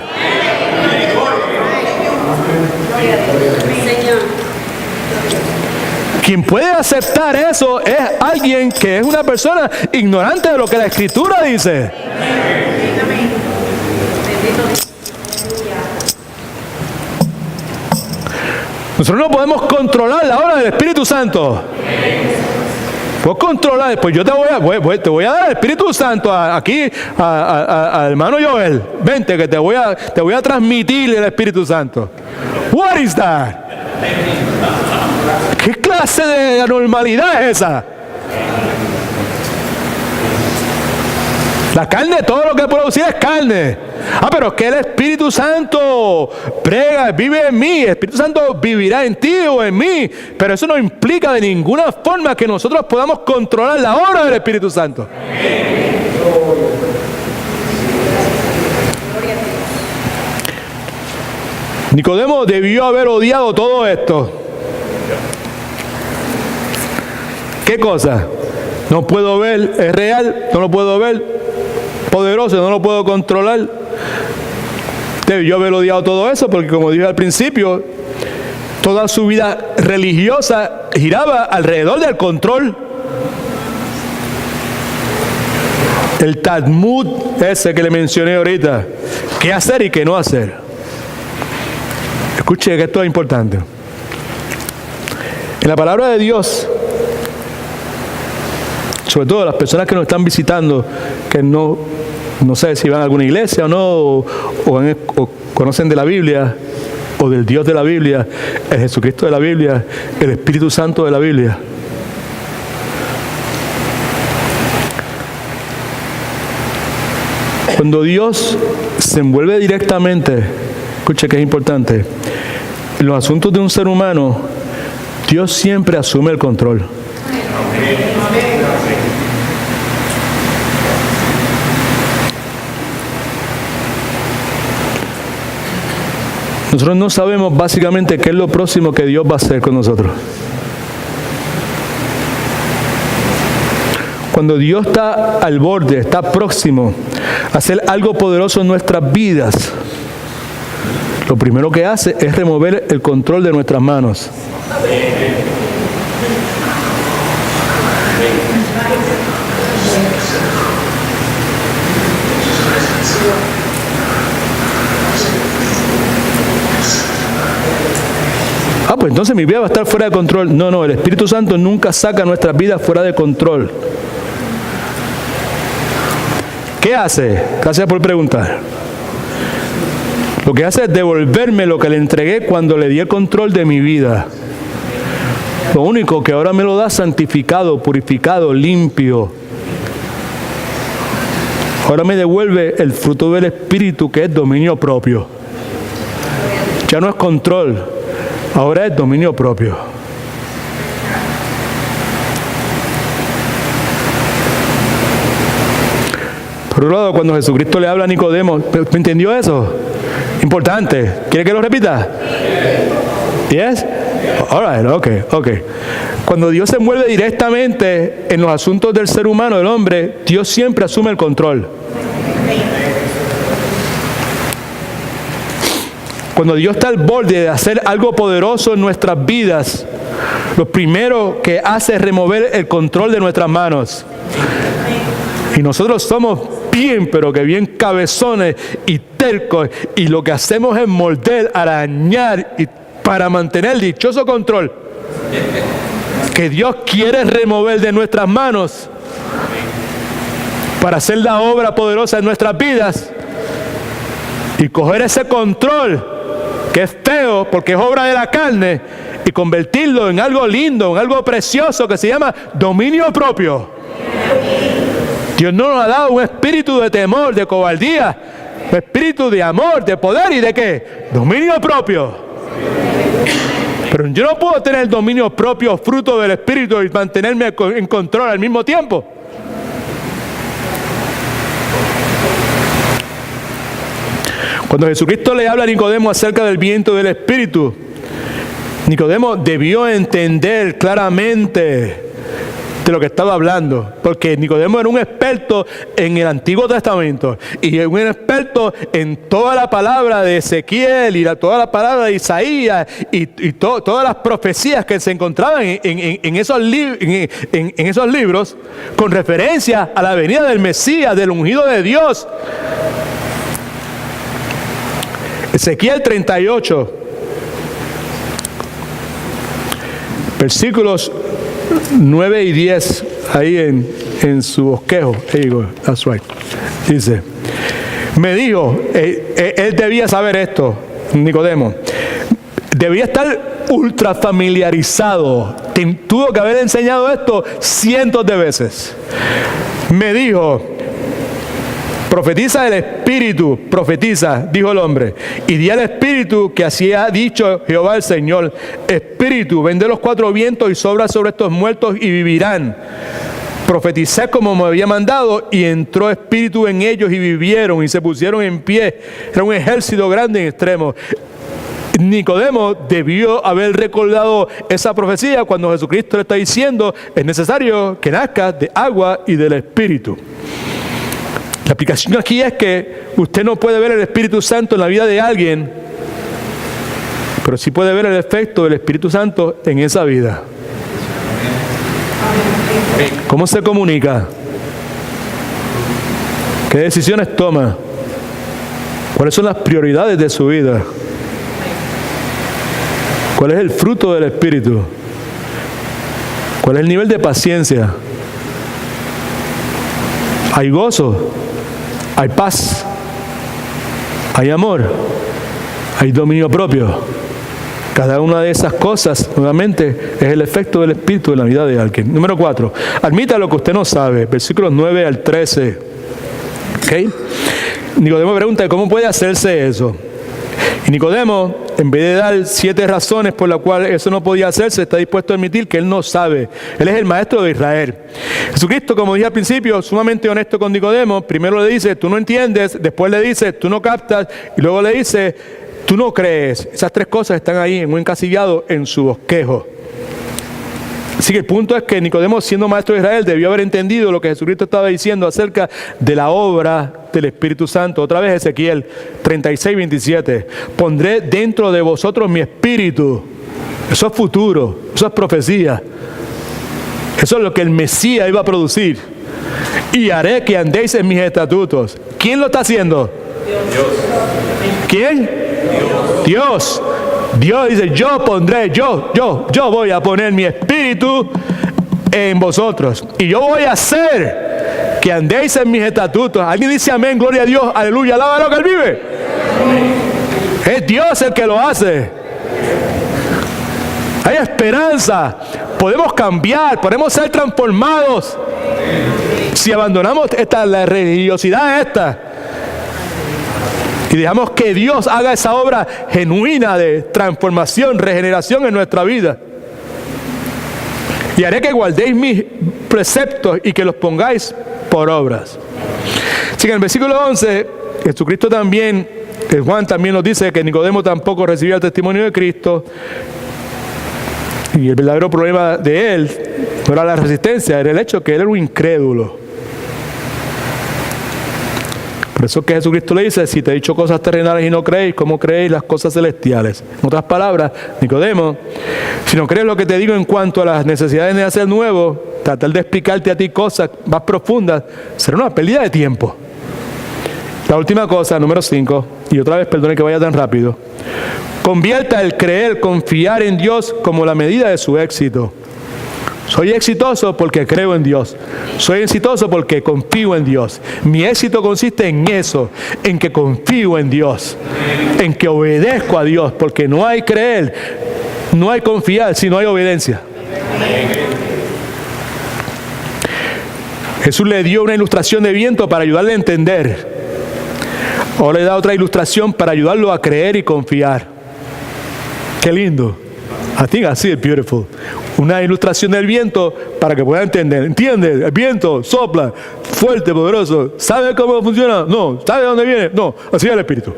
Quien puede aceptar eso es alguien que es una persona ignorante de lo que la Escritura dice. Nosotros no podemos controlar la obra del Espíritu Santo. Puedo controlar, pues yo te voy a dar el Espíritu Santo aquí a hermano Joel. Vente que te voy a transmitir el Espíritu Santo. What is that? ¿Qué clase de anormalidad es esa? La carne, todo lo que produce es carne. Pero es que el Espíritu Santo vive en mí. El Espíritu Santo vivirá en ti o en mí. Pero eso no implica de ninguna forma que nosotros podamos controlar la obra del Espíritu Santo. Nicodemo debió haber odiado todo esto. ¿Qué cosa? No puedo ver, es real, no lo puedo ver, poderoso, no lo puedo controlar. Debió haber odiado todo eso porque, como dije al principio, toda su vida religiosa giraba alrededor del control. El Talmud ese que le mencioné ahorita, qué hacer y qué no hacer. Escuche que esto es importante. En la palabra de Dios, sobre todo las personas que nos están visitando, que no sé si van a alguna iglesia o no, o conocen de la Biblia, o del Dios de la Biblia, el Jesucristo de la Biblia, el Espíritu Santo de la Biblia. Cuando Dios se envuelve directamente, escuche que es importante, en los asuntos de un ser humano, Dios siempre asume el control. Nosotros no sabemos básicamente qué es lo próximo que Dios va a hacer con nosotros. Cuando Dios está al borde, está próximo a hacer algo poderoso en nuestras vidas, lo primero que hace es remover el control de nuestras manos. Pues entonces mi vida va a estar fuera de control. No, el Espíritu Santo nunca saca nuestras vidas fuera de control. ¿Qué hace? Gracias por preguntar. Lo que hace es devolverme lo que le entregué cuando le di el control de mi vida. Lo único que ahora me lo da santificado, purificado, limpio. Ahora me devuelve el fruto del Espíritu, que es dominio propio. Ya no es control. Ahora es dominio propio. Por un lado, cuando Jesucristo le habla a Nicodemo, ¿me entendió eso? Importante. ¿Quiere que lo repita? ¿Yes? All right, ok. Cuando Dios se envuelve directamente en los asuntos del ser humano, del hombre, Dios siempre asume el control. Cuando Dios está al borde de hacer algo poderoso en nuestras vidas, lo primero que hace es remover el control de nuestras manos. Y nosotros somos bien, pero que bien cabezones y tercos, y lo que hacemos es morder, arañar, y para mantener el dichoso control que Dios quiere remover de nuestras manos para hacer la obra poderosa en nuestras vidas, y coger ese control que es feo porque es obra de la carne, y convertirlo en algo lindo, en algo precioso que se llama dominio propio. Dios no nos ha dado un espíritu de temor, de cobardía, un espíritu de amor, de poder y de ¿qué? Dominio propio. Pero yo no puedo tener dominio propio, fruto del espíritu, y mantenerme en control al mismo tiempo. Cuando Jesucristo le habla a Nicodemo acerca del viento del Espíritu, Nicodemo debió entender claramente de lo que estaba hablando, porque Nicodemo era un experto en el Antiguo Testamento y un experto en toda la palabra de Ezequiel y toda la palabra de Isaías y todas las profecías que se encontraban en esos libros con referencia a la venida del Mesías, del ungido de Dios. Ezequiel 38, versículos 9 y 10, ahí en su bosquejo. That's right. Dice, me dijo, él debía saber esto, Nicodemo, debía estar ultra familiarizado, tuvo que haber enseñado esto cientos de veces. Me dijo, profetiza el Espíritu, profetiza, dijo el hombre, y di al Espíritu que así ha dicho Jehová el Señor, Espíritu, ven de los cuatro vientos y sobra sobre estos muertos y vivirán. Profeticé como me había mandado, y entró Espíritu en ellos y vivieron y se pusieron en pie. Era un ejército grande en extremo. Nicodemo debió haber recordado esa profecía cuando Jesucristo le está diciendo, es necesario que nazca de agua y del Espíritu. La aplicación aquí es que usted no puede ver el Espíritu Santo en la vida de alguien, pero sí puede ver el efecto del Espíritu Santo en esa vida. ¿Cómo se comunica? ¿Qué decisiones toma? ¿Cuáles son las prioridades de su vida? ¿Cuál es el fruto del Espíritu? ¿Cuál es el nivel de paciencia? ¿Hay gozo? ¿Hay paz? ¿Hay amor? ¿Hay dominio propio? Cada una de esas cosas, nuevamente, es el efecto del Espíritu en la vida de alguien. Número 4. Admita lo que usted no sabe. Versículos 9 al 13. ¿Ok? Nicodemo pregunta, ¿cómo puede hacerse eso? Y Nicodemo, en vez de dar 7 razones por las cuales eso no podía hacerse, está dispuesto a admitir que él no sabe. Él es el maestro de Israel. Jesucristo, como dije al principio, sumamente honesto con Nicodemo. Primero le dice, tú no entiendes. Después le dice, tú no captas. Y luego le dice, tú no crees. Esas tres cosas están ahí en un encasillado en su bosquejo. Así que el punto es que Nicodemo, siendo maestro de Israel, debió haber entendido lo que Jesucristo estaba diciendo acerca de la obra del Espíritu Santo. Otra vez Ezequiel 36:27. Pondré dentro de vosotros mi espíritu. Eso es futuro, eso es profecía. Eso es lo que el Mesías iba a producir. Y haré que andéis en mis estatutos. ¿Quién lo está haciendo? Dios. ¿Quién? Dios. Dios dice, yo pondré, yo voy a poner mi espíritu en vosotros. Y yo voy a hacer que andéis en mis estatutos. ¿Alguien dice amén? Gloria a Dios, aleluya, alaba lo que Él vive. Es Dios el que lo hace. Hay esperanza. Podemos cambiar, podemos ser transformados. Si abandonamos la religiosidad esta y dejamos que Dios haga esa obra genuina de transformación, regeneración en nuestra vida. Y haré que guardéis mis preceptos y que los pongáis por obras. Así que en el versículo 11, Jesucristo también, Juan también nos dice que Nicodemo tampoco recibía el testimonio de Cristo. Y el verdadero problema de él no era la resistencia, era el hecho de que él era un incrédulo. Por eso que Jesucristo le dice, si te he dicho cosas terrenales y no creéis, ¿cómo creéis las cosas celestiales? En otras palabras, Nicodemo, si no crees lo que te digo en cuanto a las necesidades de hacer nuevo, tratar de explicarte a ti cosas más profundas, será una pérdida de tiempo. La última cosa, número 5, y otra vez perdone que vaya tan rápido, convierta el creer, confiar en Dios como la medida de su éxito. Soy exitoso porque creo en Dios. Soy exitoso porque confío en Dios. Mi éxito consiste en eso, en que confío en Dios, en que obedezco a Dios, porque no hay creer, no hay confiar si no hay obediencia. Jesús le dio una ilustración de viento para ayudarle a entender. Ahora le da otra ilustración para ayudarlo a creer y confiar. Qué lindo. I think I see it beautiful. Una ilustración del viento para que pueda entender. ¿Entiende? El viento sopla, fuerte, poderoso. ¿Sabe cómo funciona? No. ¿Sabe de dónde viene? No. Así es el Espíritu.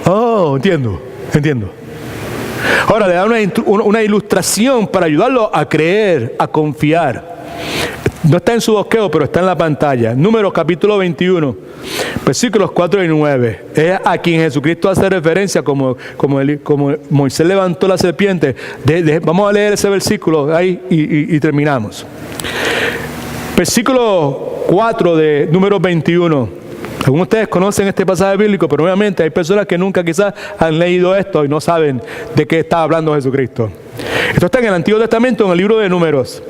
Oh, entiendo. Ahora le da una ilustración para ayudarlo a creer, a confiar. No está en su bosquejo, pero está en la pantalla. Números capítulo 21, versículos 4 y 9. Es a quien Jesucristo hace referencia como Moisés levantó la serpiente. Vamos a leer ese versículo ahí y terminamos. Versículo 4 de Números 21. Algunos de ustedes conocen este pasaje bíblico, pero obviamente hay personas que nunca quizás han leído esto y no saben de qué está hablando Jesucristo. Esto está en el Antiguo Testamento, en el libro de Números.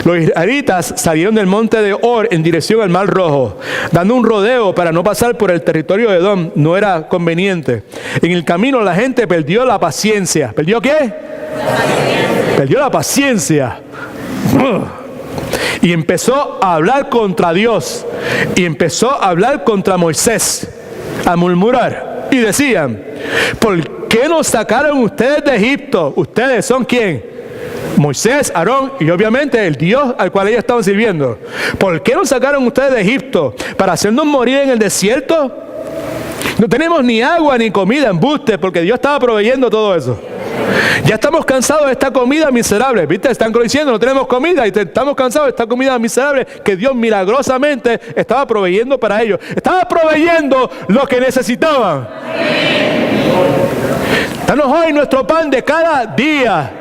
Los israelitas salieron del monte de Or en dirección al Mar Rojo, dando un rodeo para no pasar por el territorio de Edom. No era conveniente. En el camino la gente perdió la paciencia. ¿Perdió qué? Perdió la paciencia. Y empezó a hablar contra Dios. Y empezó a hablar contra Moisés. A murmurar. Y decían, ¿por qué nos sacaron ustedes de Egipto? ¿Ustedes son quién? Moisés, Aarón y obviamente el Dios al cual ellos estaban sirviendo. ¿Por qué nos sacaron ustedes de Egipto? ¿Para hacernos morir en el desierto? No tenemos ni agua ni comida, embuste, porque Dios estaba proveyendo todo eso. Ya estamos cansados de esta comida miserable. ¿Viste? Están diciendo, no tenemos comida y estamos cansados de esta comida miserable que Dios milagrosamente estaba proveyendo para ellos. Estaba proveyendo lo que necesitaban. Danos hoy nuestro pan de cada día.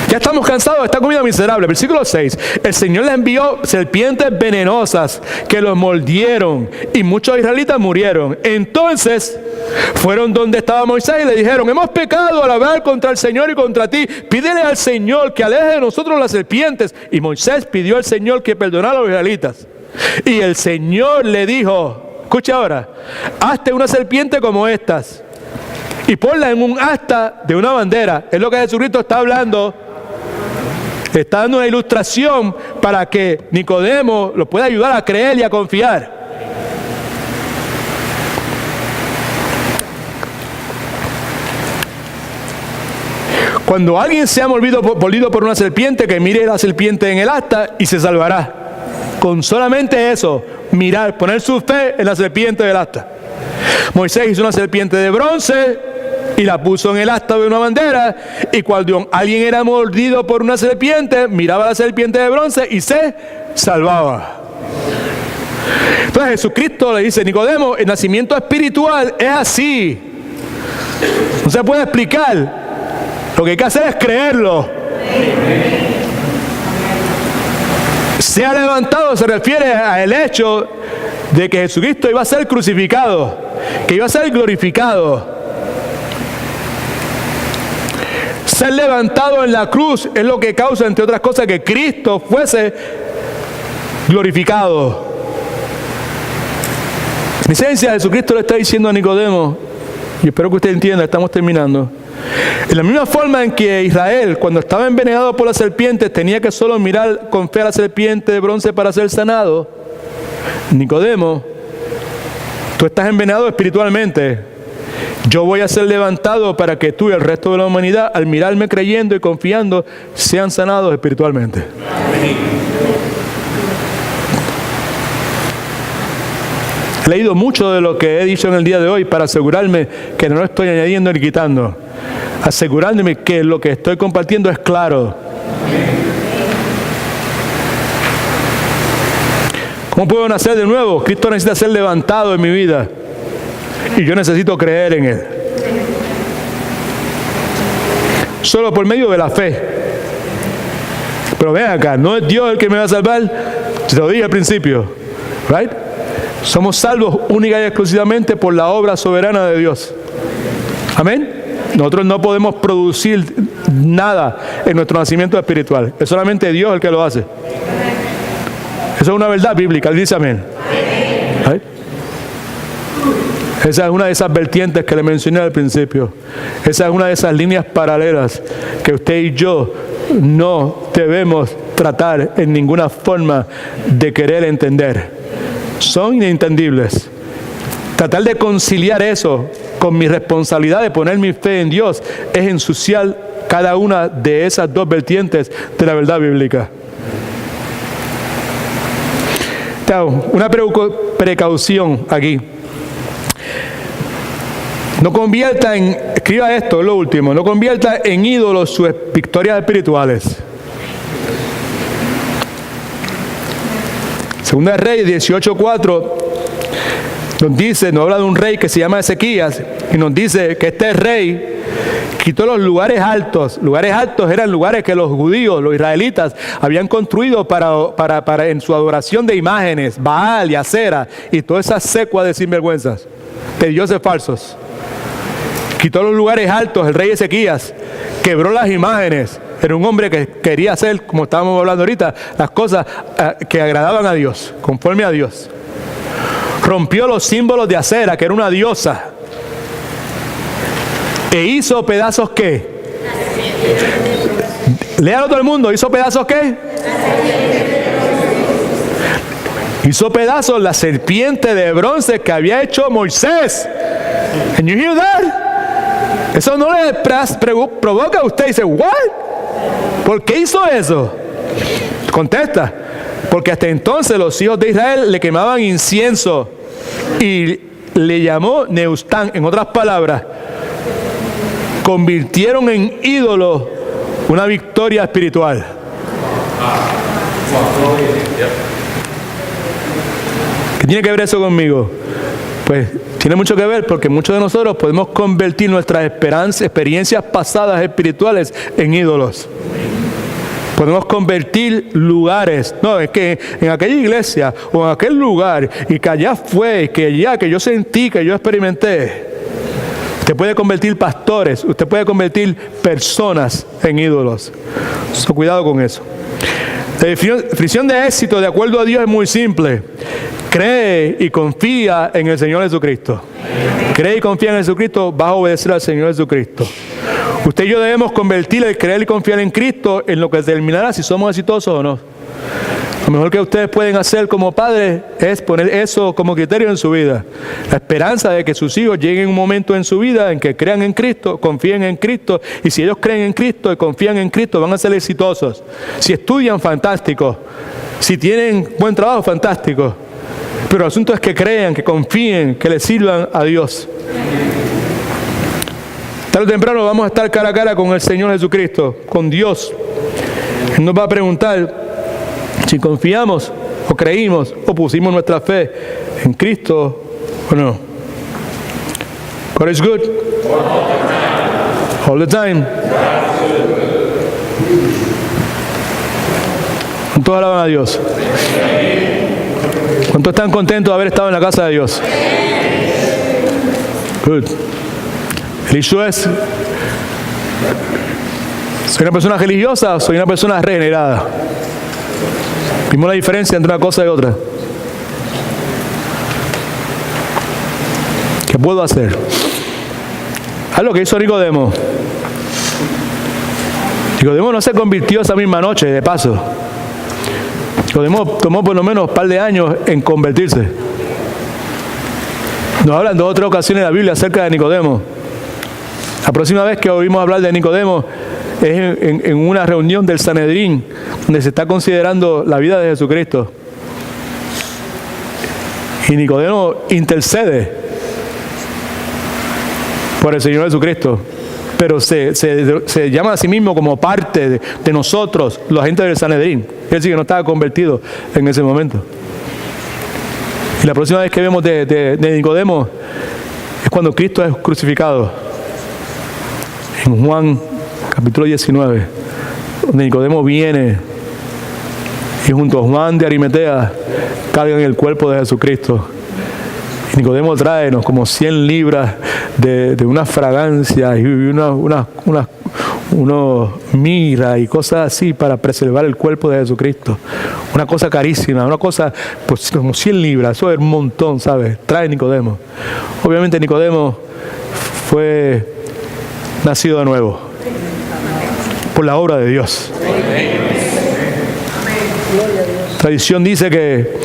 Ya estamos cansados de esta comida miserable. Versículo 6. El Señor les envió serpientes venenosas que los mordieron y muchos israelitas murieron. Entonces fueron donde estaba Moisés y le dijeron, hemos pecado al hablar contra el Señor y contra ti. Pídele al Señor que aleje de nosotros las serpientes. Y Moisés pidió al Señor que perdonara a los israelitas. Y el Señor le dijo, escucha ahora, hazte una serpiente como estas y ponla en un asta de una bandera. Es lo que Jesucristo está hablando. Está dando una ilustración para que Nicodemo lo pueda ayudar a creer y a confiar. Cuando alguien se ha mordido por una serpiente, que mire la serpiente en el asta y se salvará. Con solamente eso, mirar, poner su fe en la serpiente del asta. Moisés hizo una serpiente de bronce y la puso en el asta de una bandera, y cuando alguien era mordido por una serpiente, miraba a la serpiente de bronce y se salvaba. Entonces Jesucristo le dice: Nicodemo, el nacimiento espiritual es así. No se puede explicar. Lo que hay que hacer es creerlo. Se ha levantado se refiere al hecho de que Jesucristo iba a ser crucificado, que iba a ser glorificado. Ser levantado en la cruz es lo que causa, entre otras cosas, que Cristo fuese glorificado. En esencia, Jesucristo le está diciendo a Nicodemo, y espero que usted entienda, estamos terminando. En la misma forma en que Israel, cuando estaba envenenado por la serpiente, tenía que solo mirar con fe a la serpiente de bronce para ser sanado, Nicodemo, tú estás envenenado espiritualmente. Yo voy a ser levantado para que tú y el resto de la humanidad, al mirarme creyendo y confiando, sean sanados espiritualmente. He leído mucho de lo que he dicho en el día de hoy para asegurarme que no lo estoy añadiendo ni quitando. Asegurándome que lo que estoy compartiendo es claro. ¿Cómo puedo nacer de nuevo? Cristo necesita ser levantado en mi vida. Y yo necesito creer en Él. Solo por medio de la fe. Pero ven acá, no es Dios el que me va a salvar. Te lo dije al principio. ¿Right? Somos salvos única y exclusivamente por la obra soberana de Dios. Amén. Nosotros no podemos producir nada en nuestro nacimiento espiritual. Es solamente Dios el que lo hace. Eso es una verdad bíblica. Dice amén. ¿Right? Esa es una de esas vertientes que le mencioné al principio. Esa es una de esas líneas paralelas que usted y yo no debemos tratar en ninguna forma de querer entender. Son inentendibles. Tratar de conciliar eso con mi responsabilidad de poner mi fe en Dios es ensuciar cada una de esas dos vertientes de la verdad bíblica. Una precaución aquí. No convierta en, escriba esto, es lo último, no convierta en ídolos sus victorias espirituales. Segunda de Reyes 18:4 nos dice, nos habla de un rey que se llama Ezequías, y nos dice que este rey quitó los lugares altos. Lugares altos eran lugares que los judíos, los israelitas, habían construido para en su adoración de imágenes, Baal y Acera, y todas esas secuas de sinvergüenzas, de dioses falsos. Quitó los lugares altos, el rey Ezequías, quebró las imágenes. Era un hombre que quería hacer, como estábamos hablando ahorita, las cosas que agradaban a Dios, conforme a Dios. Rompió los símbolos de Acera, que era una diosa. E hizo pedazos, ¿qué? Léalo todo el mundo, ¿hizo pedazos qué? Hizo pedazos la serpiente de bronce que había hecho Moisés. Can you hear that? Eso no le provoca a usted y dice, ¿what? ¿Por qué hizo eso? Contesta, porque hasta entonces los hijos de Israel le quemaban incienso y le llamó Neustán. En otras palabras, convirtieron en ídolo una victoria espiritual. ¿Qué tiene que ver eso conmigo? Pues tiene mucho que ver porque muchos de nosotros podemos convertir nuestras experiencias pasadas espirituales en ídolos. Podemos convertir lugares, no, es que en aquella iglesia o en aquel lugar, y que allá fue, que allá, que yo sentí, que yo experimenté. Usted puede convertir pastores, usted puede convertir personas en ídolos. So, cuidado con eso. La definición de éxito, de acuerdo a Dios, es muy simple. Cree y confía en el Señor Jesucristo. Cree y confía en Jesucristo, vas a obedecer al Señor Jesucristo. Usted y yo debemos convertir el creer y confiar en Cristo en lo que determinará si somos exitosos o no. Lo mejor que ustedes pueden hacer como padres es poner eso como criterio en su vida. La esperanza de que sus hijos lleguen a un momento en su vida en que crean en Cristo, confíen en Cristo, y si ellos creen en Cristo y confían en Cristo, van a ser exitosos. Si estudian, fantástico. Si tienen buen trabajo, fantástico. Pero el asunto es que crean, que confíen, que le sirvan a Dios. Tarde o temprano vamos a estar cara a cara con el Señor Jesucristo, con Dios. Él nos va a preguntar si confiamos o creímos o pusimos nuestra fe en Cristo o no. God is good. All the time. ¿Cuántos alaban a Dios? ¿Cuántos están contentos de haber estado en la casa de Dios? Good. El issue es, ¿soy una persona religiosa o soy una persona regenerada? Vimos la diferencia entre una cosa y otra. ¿Qué puedo hacer? Haz lo que hizo Nicodemo. Nicodemo no se convirtió esa misma noche, de paso. Nicodemo tomó por lo menos un par de años en convertirse. Nos hablan en 2 o 3 ocasiones en la Biblia acerca de Nicodemo. La próxima vez que oímos hablar de Nicodemo es en una reunión del Sanedrín, donde se está considerando la vida de Jesucristo. Y Nicodemo intercede por el Señor Jesucristo, pero se llama a sí mismo como parte de nosotros, la gente del Sanedrín. Es decir, que no estaba convertido en ese momento. Y la próxima vez que vemos de Nicodemo es cuando Cristo es crucificado. En Juan capítulo 19, donde Nicodemo viene y junto a Juan de Arimatea cargan el cuerpo de Jesucristo. Y Nicodemo tráenos como 100 libras de una fragancia y unos mirra y cosas así para preservar el cuerpo de Jesucristo. Una cosa carísima, una cosa pues como 100 libras, eso es un montón, ¿sabes? Trae Nicodemo. Obviamente Nicodemo fue nacido de nuevo por la obra de Dios. La tradición dice que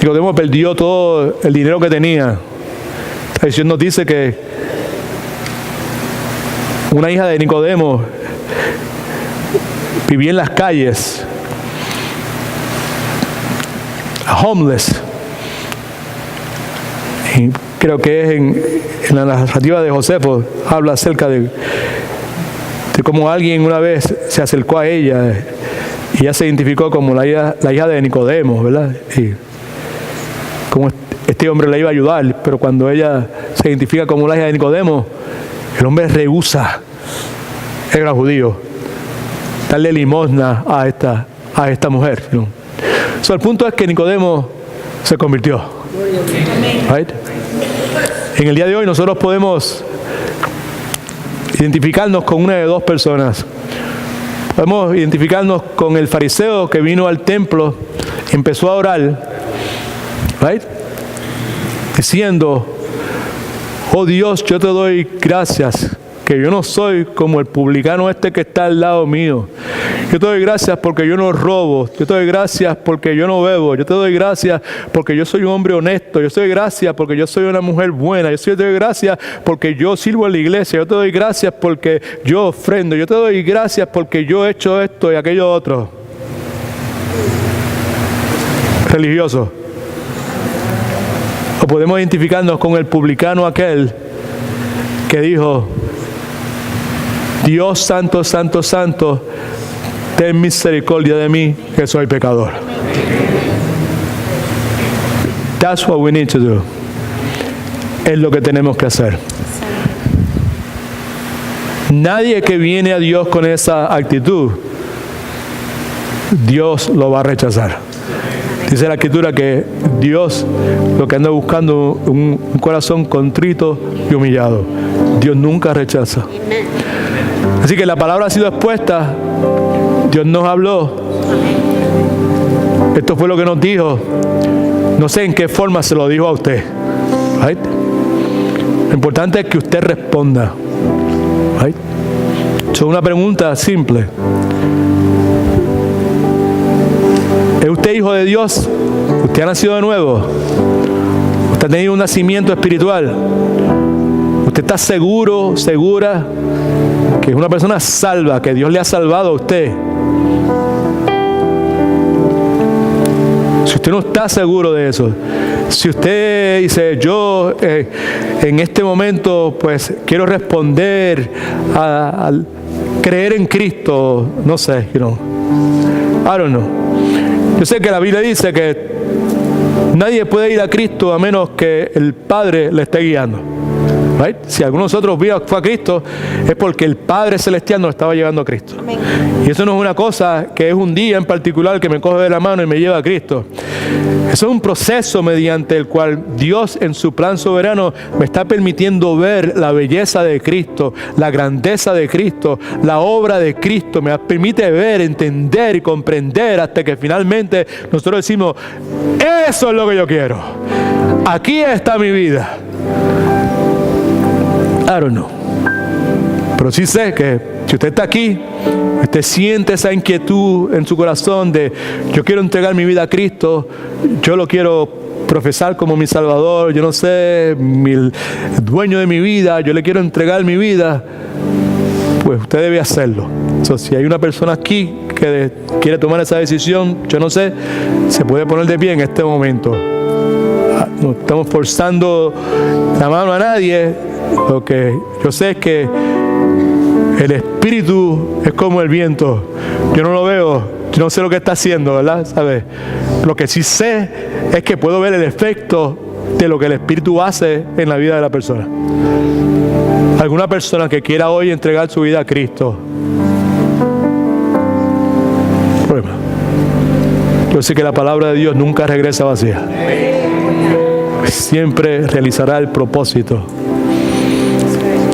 Nicodemo perdió todo el dinero que tenía. La tradición nos dice que una hija de Nicodemo vivía en las calles, homeless. Y creo que es en la narrativa de Josefo, habla acerca de cómo alguien una vez se acercó a ella y ella se identificó como la hija de Nicodemo, ¿verdad? Y como este hombre la iba a ayudar, pero cuando ella se identifica como la hija de Nicodemo, el hombre rehúsa, era judío, darle limosna a esta mujer, ¿no? El punto es que Nicodemo se convirtió. Right? En el día de hoy nosotros podemos identificarnos con una de 2 personas. Podemos identificarnos con el fariseo que vino al templo y empezó a orar, right? Diciendo: oh Dios, yo te doy gracias que yo no soy como el publicano este que está al lado mío. Yo te doy gracias porque yo no robo. Yo te doy gracias porque yo no bebo. Yo te doy gracias porque yo soy un hombre honesto. Yo te doy gracias porque yo soy una mujer buena. Yo te doy gracias porque yo sirvo en la iglesia. Yo te doy gracias porque yo ofrendo. Yo te doy gracias porque yo he hecho esto y aquello otro. Religioso. O podemos identificarnos con el publicano aquel que dijo: Dios santo, santo, santo, ten misericordia de mí, que soy pecador. That's what we need to do. Es lo que tenemos que hacer. Nadie que viene a Dios con esa actitud, Dios lo va a rechazar. Dice la Escritura que Dios lo que anda buscando un corazón contrito y humillado. Dios nunca rechaza. Así que la palabra ha sido expuesta. Dios nos habló. Esto fue lo que nos dijo. No sé en qué forma se lo dijo a usted. Right? Lo importante es que usted responda. Right? Es una pregunta simple. ¿Es usted hijo de Dios? ¿Usted ha nacido de nuevo? ¿Usted ha tenido un nacimiento espiritual? ¿Usted está seguro, segura que es una persona salva, que Dios le ha salvado a usted? Si usted no está seguro de eso, Si usted dice, yo en este momento pues quiero responder al creer en Cristo, no sé, I don't know. Yo sé que la Biblia dice que nadie puede ir a Cristo a menos que el Padre le esté guiando. Right? Si alguno de nosotros fue a Cristo, es porque el Padre Celestial nos estaba llevando a Cristo. Amén. Y eso no es una cosa que es un día en particular que me coge de la mano y me lleva a Cristo. Eso es un proceso mediante el cual Dios en su plan soberano me está permitiendo ver la belleza de Cristo, la grandeza de Cristo, la obra de Cristo. Me permite ver, entender y comprender hasta que finalmente nosotros decimos, eso es lo que yo quiero. Aquí está mi vida. I don't know. Pero sí sé que si usted está aquí, usted siente esa inquietud en su corazón de yo quiero entregar mi vida a Cristo, yo lo quiero profesar como mi Salvador, yo no sé, el dueño de mi vida, yo le quiero entregar mi vida, pues usted debe hacerlo. Si hay una persona aquí que quiere tomar esa decisión, yo no sé, se puede poner de pie en este momento. No estamos forzando la mano a nadie. Lo que yo sé es que el Espíritu es como el viento. Yo no lo veo, yo no sé lo que está haciendo, ¿verdad? ¿Sabe? Lo que sí sé es que puedo ver el efecto de lo que el Espíritu hace en la vida de la persona. Alguna persona que quiera hoy entregar su vida a Cristo. Yo sé que la palabra de Dios nunca regresa vacía. Siempre realizará el propósito.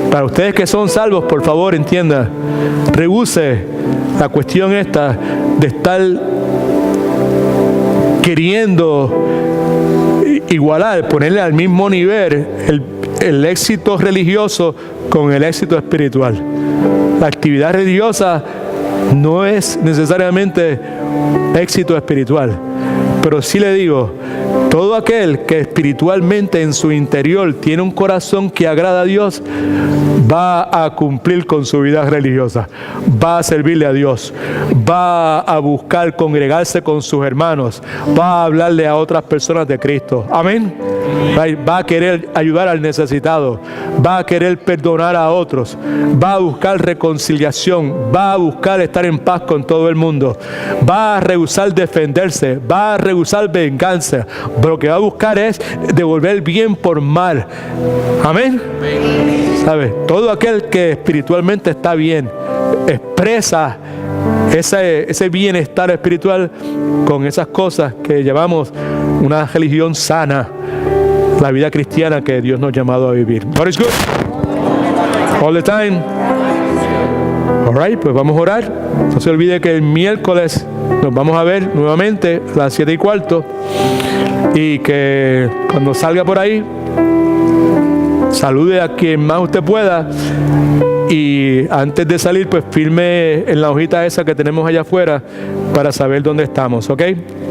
Para ustedes que son salvos, por favor, entienda, rehúse la cuestión esta de estar queriendo igualar, ponerle al mismo nivel el éxito religioso con el éxito espiritual. La actividad religiosa no es necesariamente éxito espiritual, pero sí le digo, todo aquel que espiritualmente en su interior tiene un corazón que agrada a Dios, va a cumplir con su vida religiosa, va a servirle a Dios, va a buscar congregarse con sus hermanos, va a hablarle a otras personas de Cristo. Amén. Va a querer ayudar al necesitado, va a querer perdonar a otros, va a buscar reconciliación, va a buscar estar en paz con todo el mundo, va a rehusar defenderse, va a rehusar venganza. Pero lo que va a buscar es devolver bien por mal. Amén. ¿Sabe? Todo aquel que espiritualmente está bien expresa ese bienestar espiritual con esas cosas que llamamos una religión sana, la vida cristiana que Dios nos ha llamado a vivir. God is good. All the time. All right, pues vamos a orar. No se olvide que el miércoles nos vamos a ver nuevamente a las 7:15 y que cuando salga por ahí salude a quien más usted pueda y antes de salir pues firme en la hojita esa que tenemos allá afuera para saber dónde estamos, ¿ok?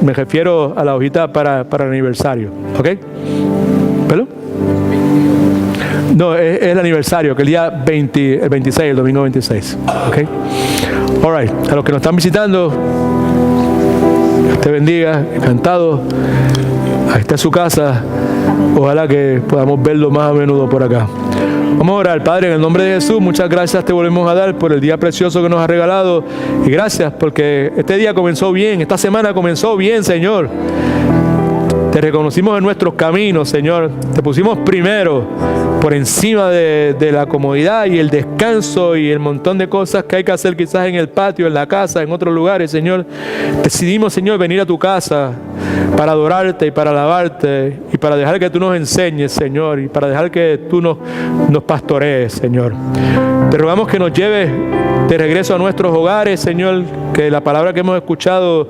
Me refiero a la hojita para el aniversario, ¿ok? ¿Perdón? No, es el aniversario, que el día 26, el domingo 26, ¿ok? All right, a los que nos están visitando, Dios te bendiga, encantado. Ahí está su casa. Ojalá que podamos verlo más a menudo por acá. Vamos a orar. Padre, en el nombre de Jesús, muchas gracias te volvemos a dar por el día precioso que nos has regalado. Y gracias porque este día comenzó bien, esta semana comenzó bien, Señor. Te reconocimos en nuestros caminos, Señor. Te pusimos primero, por encima de la comodidad y el descanso y el montón de cosas que hay que hacer quizás en el patio, en la casa, en otros lugares, Señor. Decidimos, Señor, venir a tu casa para adorarte y para alabarte y para dejar que tú nos enseñes, Señor, y para dejar que tú nos pastorees, Señor. Te rogamos que nos lleves de regreso a nuestros hogares, Señor, que la palabra que hemos escuchado,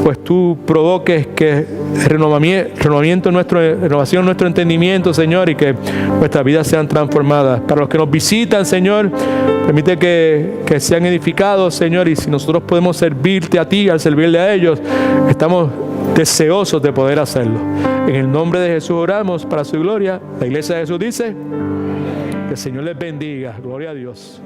pues tú provoques que renovación en nuestro entendimiento, Señor, y que nuestras vidas sean transformadas. Para los que nos visitan, Señor, permite que sean edificados, Señor, y si nosotros podemos servirte a ti al servirle a ellos, estamos deseosos de poder hacerlo. En el nombre de Jesús oramos para su gloria. La iglesia de Jesús dice que el Señor les bendiga. Gloria a Dios.